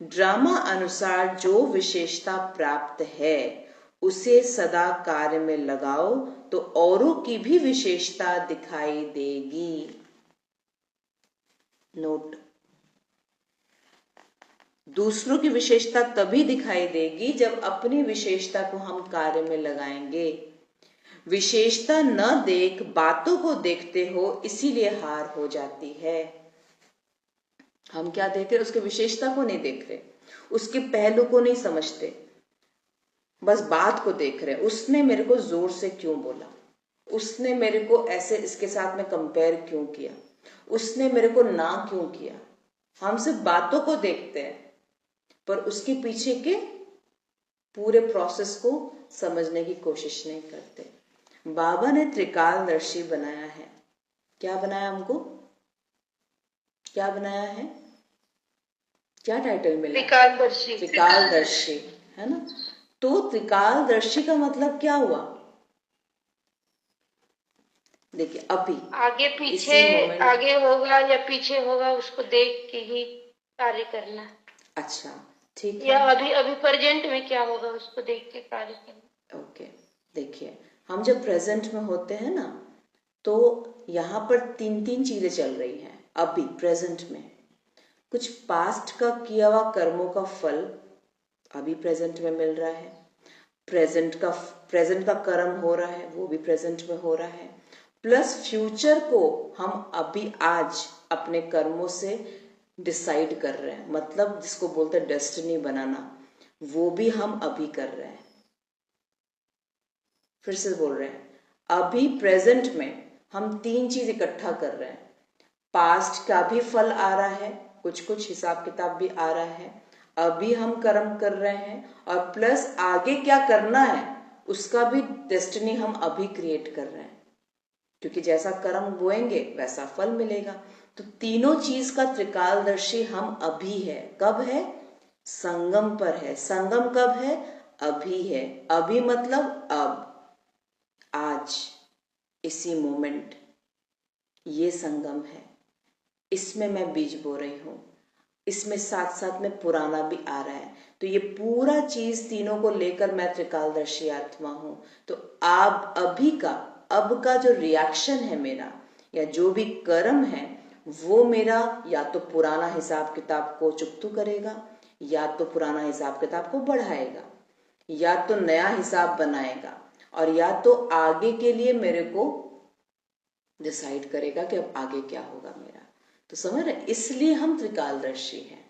ड्रामा अनुसार जो विशेषता प्राप्त है उसे सदा कार्य में लगाओ तो औरों की भी विशेषता दिखाई देगी। नोट, दूसरों की विशेषता तभी दिखाई देगी जब अपनी विशेषता को हम कार्य में लगाएंगे। विशेषता न देख बातों को देखते हो, इसीलिए हार हो जाती है। हम क्या देख रहे? उसके विशेषता को नहीं देख रहे, उसके पहलू को नहीं समझते, बस बात को देख रहे। उसने मेरे को जोर से क्यों बोला, उसने मेरे को ऐसे इसके साथ में कंपेयर क्यों किया, उसने मेरे को ना क्यों किया। हम सिर्फ बातों को देखते हैं पर उसके पीछे के पूरे प्रोसेस को समझने की कोशिश नहीं करते। बाबा ने त्रिकालदर्शी बनाया है। क्या बनाया हमको? क्या बनाया है? क्या टाइटल मिला? त्रिकालदर्शी। त्रिकालदर्शी, है ना? तो त्रिकालदर्शी का मतलब क्या हुआ? देखिए, अभी आगे पीछे, आगे होगा या पीछे होगा उसको देख के ही कार्य करना। अच्छा, ठीक है। या अभी प्रेजेंट में क्या होगा उसको देख के कार्य करना। ओके, देखिए, हम जब प्रेजेंट में होते हैं ना, तो यहाँ पर तीन चीजें चल रही हैं। अभी प्रेजेंट में कुछ पास्ट का किया हुआ कर्मों का फल अभी प्रेजेंट में मिल रहा है। प्रेजेंट का कर्म हो रहा है, वो भी प्रेजेंट में हो रहा है। प्लस फ्यूचर को हम अभी आज अपने कर्मों से डिसाइड कर रहे हैं, मतलब जिसको बोलते हैं डेस्टिनी बनाना, वो भी हम अभी कर रहे हैं। फिर से बोल रहे हैं, अभी प्रेजेंट में हम तीन चीज इकट्ठा कर रहे हैं। पास्ट का भी फल आ रहा है, कुछ हिसाब किताब भी आ रहा है, अभी हम कर्म कर रहे हैं, और प्लस आगे क्या करना है उसका भी डेस्टिनी हम अभी क्रिएट कर रहे हैं, क्योंकि जैसा कर्म बोएंगे वैसा फल मिलेगा। तो तीनों चीज का त्रिकालदर्शी हम अभी है। कब है? संगम पर है। संगम कब है? अभी है। अभी मतलब अब, आज, इसी मोमेंट, ये संगम है। इसमें मैं बीज बो रही हूं, इसमें साथ साथ में पुराना भी आ रहा है। तो ये पूरा चीज तीनों को लेकर मैं त्रिकालदर्शी आत्मा हूं। तो आप अभी का, अब का जो रिएक्शन है मेरा, या जो भी कर्म है, वो मेरा या तो पुराना हिसाब किताब को चुकतू करेगा, या तो पुराना हिसाब किताब को बढ़ाएगा, या तो नया हिसाब बनाएगा, और या तो आगे के लिए मेरे को डिसाइड करेगा कि अब आगे क्या होगा मेरा। तो समझ रहे? इसलिए हम त्रिकालदर्शी हैं,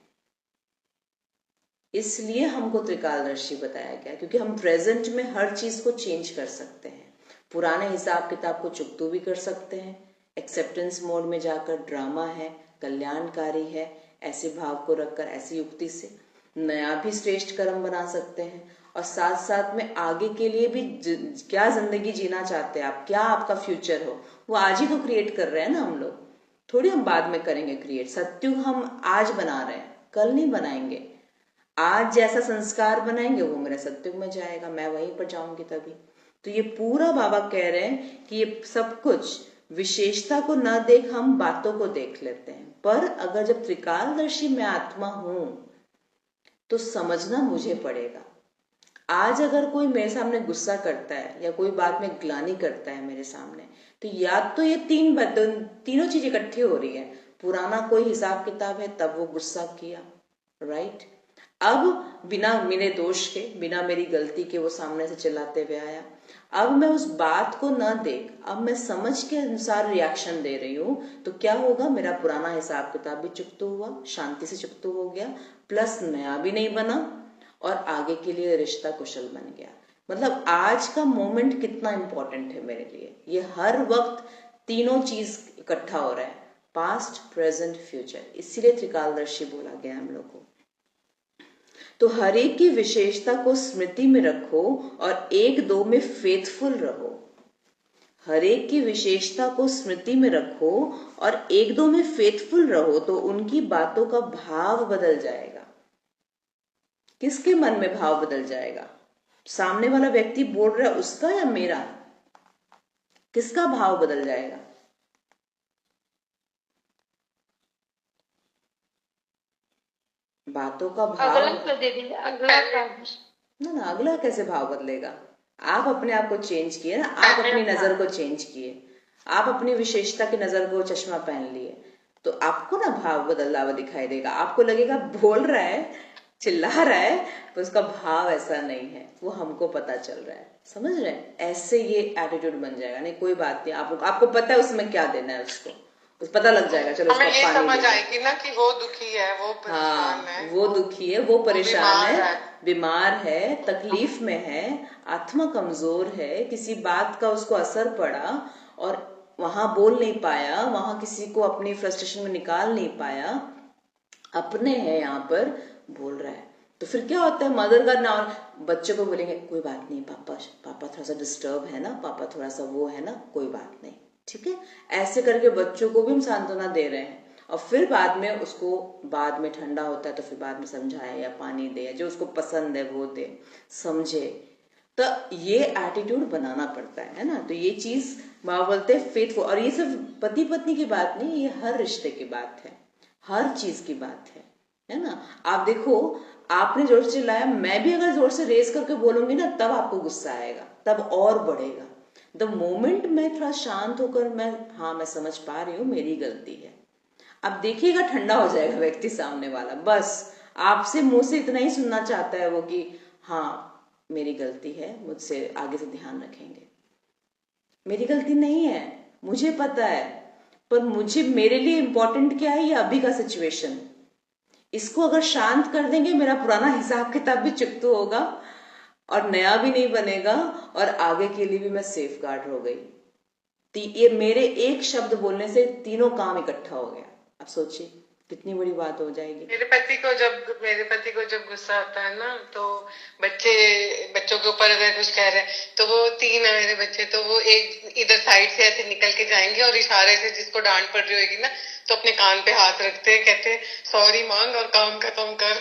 इसलिए हमको त्रिकालदर्शी बताया गया, क्योंकि हम प्रेजेंट में हर चीज को चेंज कर सकते हैं। पुराने हिसाब किताब को चुकतू भी कर सकते हैं, एक्सेप्टेंस मोड में जाकर, ड्रामा है, कल्याणकारी है, ऐसे भाव को रखकर, ऐसी युक्ति से नया भी श्रेष्ठ कर्म बना सकते हैं। और साथ साथ में आगे के लिए भी क्या जिंदगी जीना चाहते हैं आप, क्या आपका फ्यूचर हो, वो आज ही तो क्रिएट कर रहे हैं ना हम लोग, थोड़ी हम बाद में करेंगे क्रिएट। सत्युग हम आज बना रहे हैं, कल नहीं बनाएंगे। आज जैसा संस्कार बनाएंगे वो मेरा सत्युग में जाएगा, मैं वहीं पर जाऊंगी तभी। तो ये पूरा बाबा कह रहे हैं कि ये सब कुछ विशेषता को न देख हम बातों को देख लेते हैं, पर अगर जब त्रिकालदर्शी मैं आत्मा हूं तो समझना मुझे पड़ेगा। आज अगर कोई मेरे सामने गुस्सा करता है या कोई बात में ग्लानि करता है मेरे सामने, तो या तो ये तीनों चीज इकट्ठी हो रही है। पुराना कोई हिसाब किताब है तब वो गुस्सा किया, राइट? अब बिना मेरे दोष के, बिना मेरी गलती के वो सामने से चिल्लाते हुए आया। अब मैं उस बात को न देख, अब मैं समझ के अनुसार रिएक्शन दे रही हूं, तो क्या होगा? मेरा पुराना हिसाब किताब भी चुकतू हुआ, शांति से चुकतू हो गया, प्लस नया भी नहीं बना, और आगे के लिए रिश्ता कुशल बन गया। मतलब आज का मोमेंट कितना इंपॉर्टेंट है मेरे लिए। ये हर वक्त तीनों चीज इकट्ठा हो रहा है, पास्ट, प्रेजेंट, फ्यूचर। इसीलिए त्रिकालदर्शी बोला गया हम लोग को। तो हर एक की विशेषता को स्मृति में रखो और एक दो में फेथफुल रहो। हर एक की विशेषता को स्मृति में रखो और एक दो में फेथफुल रहो तो उनकी बातों का भाव बदल जाएगा। किसके मन में भाव बदल जाएगा? सामने वाला व्यक्ति बोल रहा है उसका या मेरा? किसका भाव बदल जाएगा? बातों का भाव अगला दे दीजिए, अगला ना, अगला कैसे भाव बदलेगा? आप अपने आप को चेंज किए ना, आप अपनी नजर को चेंज किए, आप अपनी विशेषता की नजर को चश्मा पहन लिए, तो आपको ना भाव बदला हुआ दिखाई देगा। आपको लगेगा बोल रहा है, चिल्ला रहा है, तो उसका भाव ऐसा नहीं है, वो हमको पता चल रहा है। समझ रहे हैं? ऐसे ये एटीट्यूड बन जाएगा। नहीं कोई बात नहीं, आपको पता है उसमें क्या देना है, उसको पता लग जाएगा। चलो हमें ये समझ आएगी ना कि वो दुखी है, वो परेशान है, वो दुखी है, वो परेशान है, बीमार है, तकलीफ में है, आत्मा कमजोर है, किसी बात का उसको असर पड़ा और वहां बोल नहीं पाया, वहां किसी को अपनी फ्रस्ट्रेशन में निकाल नहीं पाया, अपने है यहाँ पर बोल रहा है। तो फिर क्या होता है, मदर का नाम बच्चे को बोलेंगे कोई बात नहीं पापा थोड़ा सा डिस्टर्ब है ना, पापा थोड़ा सा वो है ना, कोई बात नहीं, ठीक है। ऐसे करके बच्चों को भी हम सांत्वना दे रहे हैं और फिर बाद में उसको बाद में ठंडा होता है तो फिर बाद में समझाए या पानी दे या जो उसको पसंद है वो दे, समझे। तो ये एटीट्यूड बनाना पड़ता है ना। तो ये चीज माँ बोलते हैं फेथफुल। और ये सिर्फ पति पत्नी की बात नहीं, ये हर रिश्ते की बात है, हर चीज की बात है ना। आप देखो, आपने जोर से चिल्लाया, मैं भी अगर जोर से रेस करके बोलूंगी ना तब आपको गुस्सा आएगा, तब और बढ़ेगा। द मोमेंट मैं थोड़ा शांत होकर मैं समझ पा रही हूँ मेरी गलती है, अब देखिएगा ठंडा हो जाएगा व्यक्ति सामने वाला। बस आपसे मुंह से इतना ही सुनना चाहता है वो कि हाँ मेरी गलती है, मुझसे आगे से ध्यान रखेंगे। मेरी गलती नहीं है, मुझे पता है, पर मेरे लिए इंपॉर्टेंट क्या है, ये अभी का सिचुएशन। इसको अगर शांत कर देंगे मेरा पुराना हिसाब किताब भी चुकता होगा और नया भी नहीं बनेगा और आगे के लिए भी मैं सेफ गार्ड हो गई। ये मेरे एक शब्द बोलने से तीनों काम इकट्ठा हो गया। अब सोचिए कितनी बड़ी बात हो जाएगी। मेरे पति को जब गुस्सा आता है ना, तो बच्चों के ऊपर अगर कुछ कह रहे हैं तो वो 3 है मेरे बच्चे, तो वो एक इधर साइड से ऐसे निकल के जाएंगे और इशारे से जिसको डांट पड़ रही होगी ना तो अपने कान पे हाथ रखते हैं, कहते हैं सॉरी मांग और काम खत्म कर।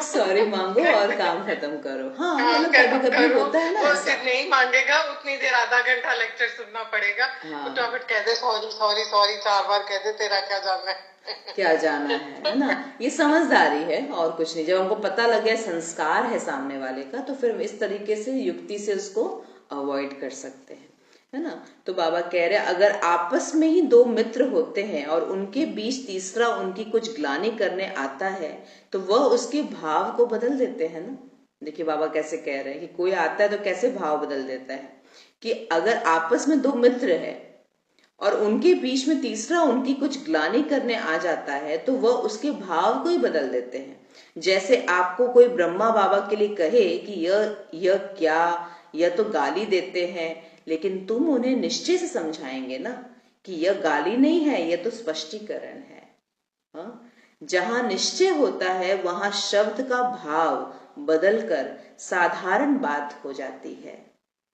सॉरी मांगो और काम खत्म करो। हाँ मतलब कभी होता है ना, वो सिर्फ नहीं मांगेगा, उतनी देर आधा घंटा लेक्चर सुनना पड़ेगा। फटाफट कह दे सॉरी सॉरी सॉरी 4 बार कह दे, तेरा क्या जाना है। क्या जाना है ना। ये समझदारी है और कुछ नहीं। जब हमको पता लग गया संस्कार है सामने वाले का, तो फिर इस तरीके से युक्ति से उसको अवॉइड कर सकते हैं, है ना। तो बाबा कह रहे अगर आपस में ही 2 मित्र होते हैं और उनके बीच तीसरा उनकी कुछ ग्लानि करने आता है तो वह उसके भाव को बदल देते हैं ना। देखिए बाबा कैसे कह रहे हैं कि कोई आता है तो कैसे भाव बदल देता है, कि अगर आपस में 2 मित्र है और उनके बीच में तीसरा उनकी कुछ ग्लानि करने आ जाता है तो वह उसके भाव को ही बदल देते हैं। जैसे आपको कोई ब्रह्मा बाबा के लिए कहे कि यह क्या, यह तो गाली देते हैं, लेकिन तुम उन्हें निश्चय से समझाएंगे ना कि यह गाली नहीं है, यह तो स्पष्टीकरण है। हाँ? जहां निश्चय होता है वहां शब्द का भाव बदलकर साधारण बात हो जाती है।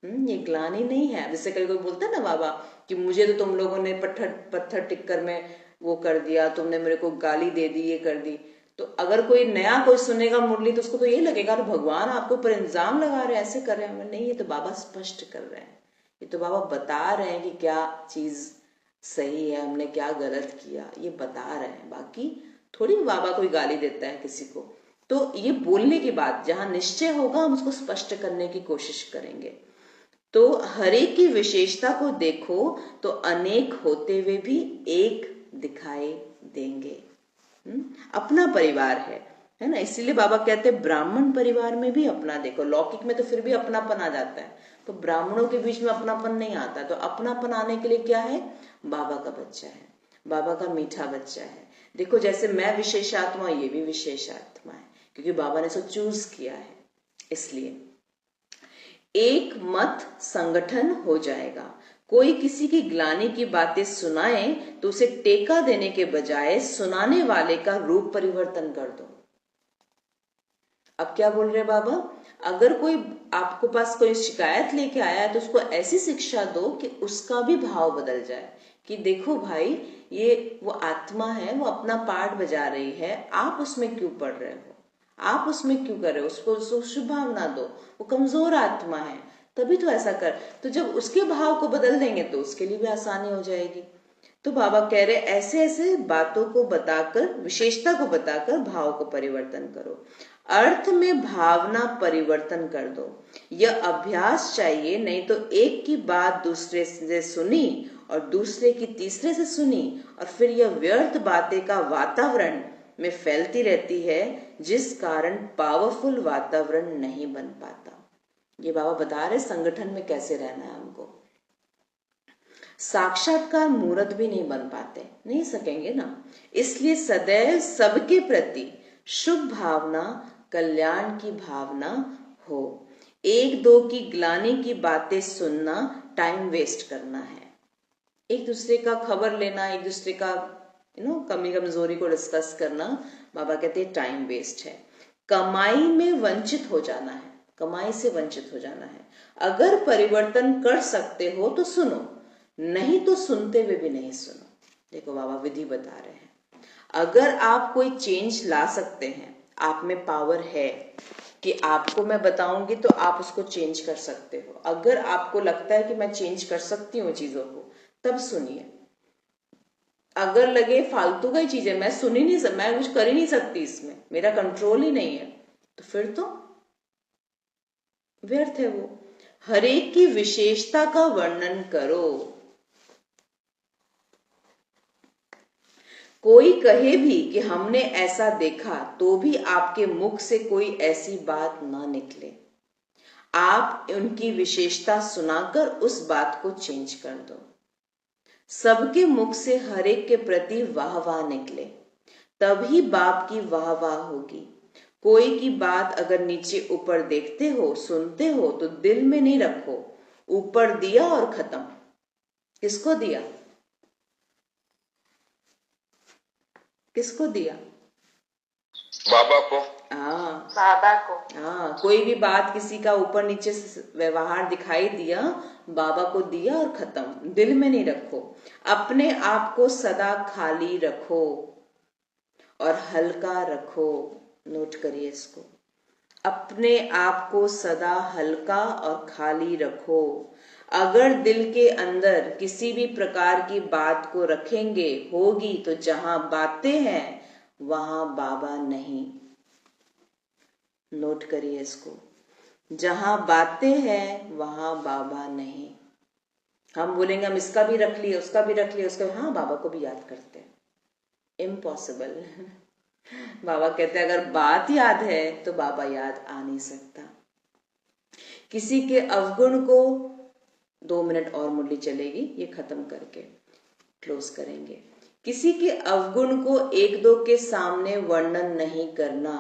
ये ग्लानि नहीं है। जैसे कभी कोई बोलता है ना बाबा कि मुझे तो तुम लोगों ने पत्थर टिक्कर में वो कर दिया, तुमने मेरे को गाली दे दी, ये कर दी। तो अगर कोई नया कोई सुनेगा मुरली तो उसको तो ये लगेगा भगवान आपके ऊपर इल्जाम लगा रहे हैं, ऐसे कर रहे हैं। नहीं, ये तो बाबा स्पष्ट कर रहे हैं, ये तो बाबा बता रहे हैं कि क्या चीज सही है, हमने क्या गलत किया, ये बता रहे हैं। बाकी थोड़ी बाबा कोई गाली देता है किसी को। तो ये बोलने की बात जहां निश्चय होगा हम उसको स्पष्ट करने की कोशिश करेंगे। तो हरेक की विशेषता को देखो तो अनेक होते हुए भी एक दिखाई देंगे। अपना परिवार है ना। इसीलिए बाबा कहते हैं ब्राह्मण परिवार में भी अपना देखो। लौकिक में तो फिर भी अपनापन आ जाता है, तो ब्राह्मणों के बीच में अपनापन नहीं आता। तो अपनापन आने के लिए क्या है, बाबा का बच्चा है, बाबा का मीठा बच्चा है। देखो जैसे मैं विशेष आत्मा, ये भी विशेष आत्मा है, क्योंकि बाबा ने इसको चूज किया है। इसलिए एक मत संगठन हो जाएगा। कोई किसी की ग्लानि की बातें सुनाए तो उसे टेका देने के बजाय सुनाने वाले का रूप परिवर्तन कर दो। अब क्या बोल रहे बाबा, अगर कोई आपको पास कोई शिकायत लेके आया है तो उसको ऐसी शिक्षा दो कि उसका भी भाव बदल जाए कि देखो भाई, ये वो आत्मा है, वो अपना पार्ट बजा रही है, आप उसमें क्यों पढ़ रहे हो, आप उसमें क्यों कर रहे हो, उसको शुभ भावना दो, वो कमजोर आत्मा है, तभी तो ऐसा कर। तो जब उसके भाव को बदल देंगे तो उसके लिए भी आसानी हो जाएगी। तो बाबा कह रहे ऐसे ऐसे बातों को बताकर, विशेषता को बताकर भाव को परिवर्तन करो, अर्थ में भावना परिवर्तन कर दो। यह अभ्यास चाहिए, नहीं तो एक की बात दूसरे से सुनी और दूसरे की तीसरे से सुनी और फिर यह व्यर्थ बातें का वातावरण में फैलती रहती है, जिस कारण पावरफुल वातावरण नहीं बन पाता। ये बाबा बता रहे संगठन में कैसे रहना है हमको। साक्षात्कार मूर्त भी नहीं बन पाते, नहीं सकेंगे ना। इसलिए सदैव सबके प्रति शुभ भावना, कल्याण की भावना हो। एक दो की ग्लानि की बातें सुनना टाइम वेस्ट करना है। एक दूसरे का खबर लेना, एक दूसरे का कमी कमजोरी को डिस्कस करना, बाबा कहते हैं टाइम वेस्ट है। कमाई में वंचित हो जाना है, कमाई से वंचित हो जाना है। अगर परिवर्तन कर सकते हो तो सुनो, नहीं तो सुनते हुए भी नहीं सुनो। देखो बाबा विधि बता रहे हैं, अगर आप कोई चेंज ला सकते हैं, आप में पावर है कि आपको मैं बताऊंगी तो आप उसको चेंज कर सकते हो। अगर आपको लगता है कि मैं चेंज कर सकती हूँ चीजों को, तब सुनिए। अगर लगे फालतू का ही चीज है, मैं सुन ही नहीं, मैं कुछ कर ही नहीं सकती, इसमें मेरा कंट्रोल ही नहीं है, तो फिर तो व्यर्थ है वो। हरेक की विशेषता का वर्णन करो। कोई कहे भी कि हमने ऐसा देखा, तो भी आपके मुख से कोई ऐसी बात ना निकले। आप उनकी विशेषता सुनाकर उस बात को चेंज कर दो। सबके मुख से हरेक के प्रति वाह वाह निकले, तभी बाप की वाह वाह होगी। कोई की बात अगर नीचे ऊपर देखते हो, सुनते हो, तो दिल में नहीं रखो। ऊपर दिया और खत्म। किसको दिया? किसको दिया? बाबा को। हाँ, बाबा को। हाँ, कोई भी बात किसी का ऊपर नीचे व्यवहार दिखाई दिया, बाबा को दिया और खत्म। दिल में नहीं रखो। अपने आप को सदा खाली रखो और हल्का रखो। नोट करिए इसको, अपने आप को सदा हल्का और खाली रखो। अगर दिल के अंदर किसी भी प्रकार की बात को रखेंगे, होगी तो जहां बातें हैं वहां बाबा नहीं। नोट करिए इसको, जहां बातें हैं वहां बाबा नहीं। हम बोलेंगे हम इसका भी रख लिए, उसका भी रख लिया, उसका, हाँ, बाबा को भी याद करते हैं, इम्पॉसिबल। बाबा कहते हैं अगर बात याद है तो बाबा याद आ नहीं सकता। किसी के अवगुण को 2 मिनट और मुरली चलेगी, ये खत्म करके क्लोज करेंगे। किसी के अवगुण को एक दो के सामने वर्णन नहीं करना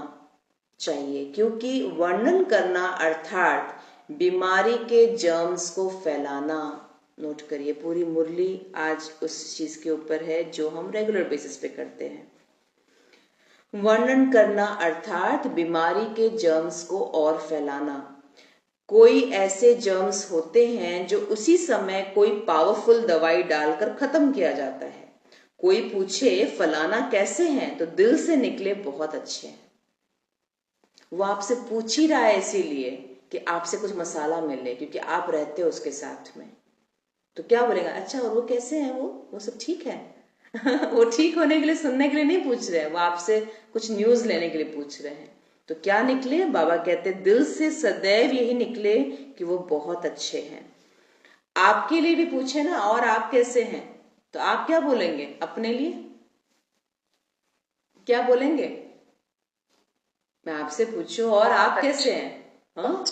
चाहिए, क्योंकि वर्णन करना अर्थात बीमारी के जर्म्स को फैलाना। नोट करिए, पूरी मुरली आज उस चीज के ऊपर है जो हम रेगुलर बेसिस पे करते हैं। वर्णन करना अर्थात बीमारी के जर्म्स को और फैलाना। कोई ऐसे जर्म्स होते हैं जो उसी समय कोई पावरफुल दवाई डालकर खत्म किया जाता है। कोई पूछे फलाना कैसे हैं, तो दिल से निकले बहुत अच्छे हैं। वो आपसे पूछ ही रहा है इसीलिए कि आपसे कुछ मसाला मिले, क्योंकि आप रहते हो उसके साथ में। तो क्या बोलेगा, अच्छा और वो कैसे हैं, वो सब ठीक है। वो ठीक होने के लिए, सुनने के लिए नहीं पूछ रहे हैं, वो आपसे कुछ न्यूज लेने के लिए पूछ रहे हैं। तो क्या निकले? बाबा कहते दिल से सदैव यही निकले कि वो बहुत अच्छे हैं। आपके लिए भी पूछे ना, और आप कैसे हैं, तो आप क्या बोलेंगे? अपने लिए क्या बोलेंगे? मैं आपसे पूछूं और आप कैसे हैं? हाँ,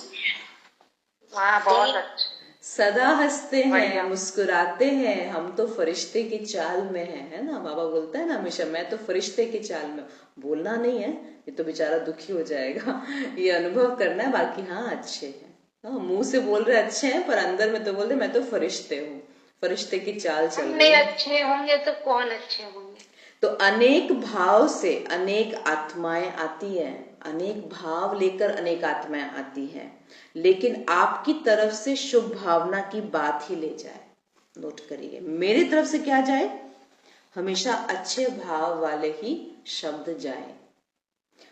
बहुत अच्छे, सदा हंसते हैं, मुस्कुराते हैं, हम तो फरिश्ते की चाल में हैं, है ना। बाबा बोलता है ना हमेशा, मैं तो फरिश्ते की चाल में। बोलना नहीं है, ये तो बेचारा दुखी हो जाएगा। ये अनुभव करना है। बाकी हाँ अच्छे हैं, हाँ मुंह से बोल रहे अच्छे हैं, पर अंदर में तो बोल रहे मैं तो फरिश्ते हूँ, फरिश्ते की चाल चल रही है। अच्छे होंगे तो कौन अच्छे होंगे? तो अनेक भाव से अनेक आत्माएं आती हैं, अनेक भाव लेकर अनेक आत्माएं आती हैं, लेकिन आपकी तरफ से शुभ भावना की बात ही ले जाए। नोट करिए, मेरी तरफ से क्या जाए? हमेशा अच्छे भाव वाले ही शब्द जाए।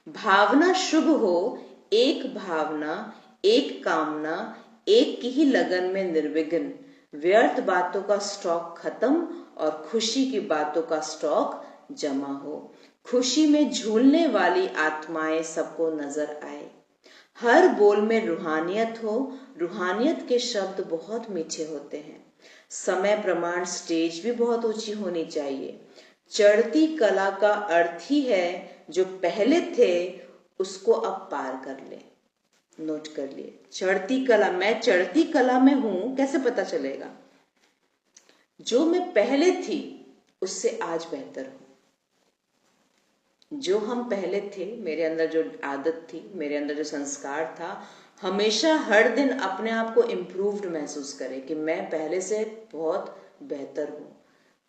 भावना शुभ हो, एक भावना, एक कामना, एक की ही लगन में निर्विघ्न, व्यर्थ बातों का स्टॉक खत्म और खुशी की बातों का स्टॉक जमा हो। खुशी में झूलने वाली आत्माएं सबको नजर आए। हर बोल में रूहानियत हो। रूहानियत के शब्द बहुत मीठे होते हैं। समय प्रमाण स्टेज भी बहुत ऊंची होनी चाहिए। चढ़ती कला का अर्थ ही है जो पहले थे उसको अब पार कर ले। नोट कर लिए, चढ़ती कला, मैं चढ़ती कला में हूं, कैसे पता चलेगा? जो मैं पहले थी उससे आज बेहतर हूं। जो हम पहले थे, मेरे अंदर जो आदत थी, मेरे अंदर जो संस्कार था, हमेशा हर दिन अपने आप को इम्प्रूव्ड महसूस करे कि मैं पहले से बहुत बेहतर हूं।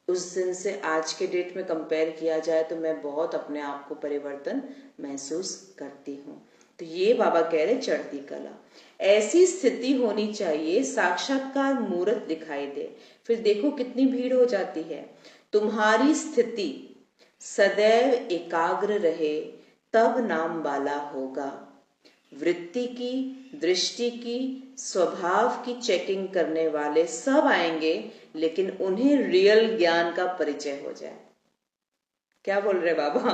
उस दिन से आज के डेट में कंपेयर किया जाए तो मैं बहुत अपने आप को परिवर्तन महसूस करती हूँ। तो ये बाबा कह रहे चढ़ती कला, ऐसी स्थिति होनी चाहिए साक्षात्कार मूर्त दिखाई दे। फिर देखो कितनी भीड़ हो जाती है। तुम्हारी स्थिति सदैव एकाग्र रहे तब नाम वाला होगा। वृत्ति की, दृष्टि की, स्वभाव की चेकिंग करने वाले सब आएंगे, लेकिन उन्हें रियल ज्ञान का परिचय हो जाए। क्या बोल रहे बाबा?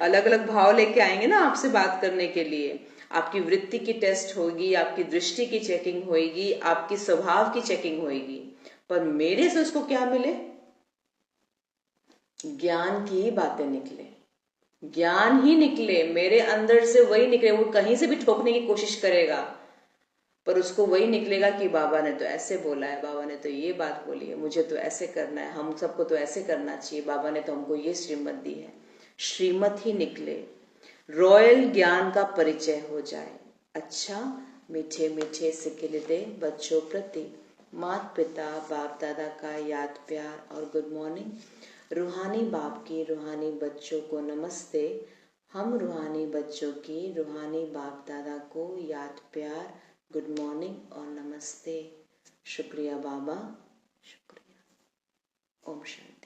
अलग अलग भाव लेके आएंगे ना आपसे बात करने के लिए। आपकी वृत्ति की टेस्ट होगी, आपकी दृष्टि की चेकिंग होगी, आपकी स्वभाव की चेकिंग होगी, पर मेरे से उसको क्या मिले? ज्ञान की ही बातें निकले, ज्ञान ही निकले, मेरे अंदर से वही निकले। वो कहीं से भी ठोकने की कोशिश करेगा, पर उसको वही निकलेगा कि बाबा ने तो ऐसे बोला है, बाबा ने तो ये बात बोली है, मुझे तो ऐसे करना है, हम सबको तो ऐसे करना चाहिए, बाबा ने तो हमको ये श्रीमत दी है। श्रीमत ही निकले, रॉयल ज्ञान का परिचय हो जाए। अच्छा, मीठे मीठे सिकिलते बच्चों प्रति माता पिता बाप दादा का याद प्यार और गुड मॉर्निंग। रूहानी बाप की रूहानी बच्चों को नमस्ते। हम रूहानी बच्चों की रूहानी बाप दादा को याद प्यार, गुड मॉर्निंग और नमस्ते। शुक्रिया बाबा, शुक्रिया। ओम शांति।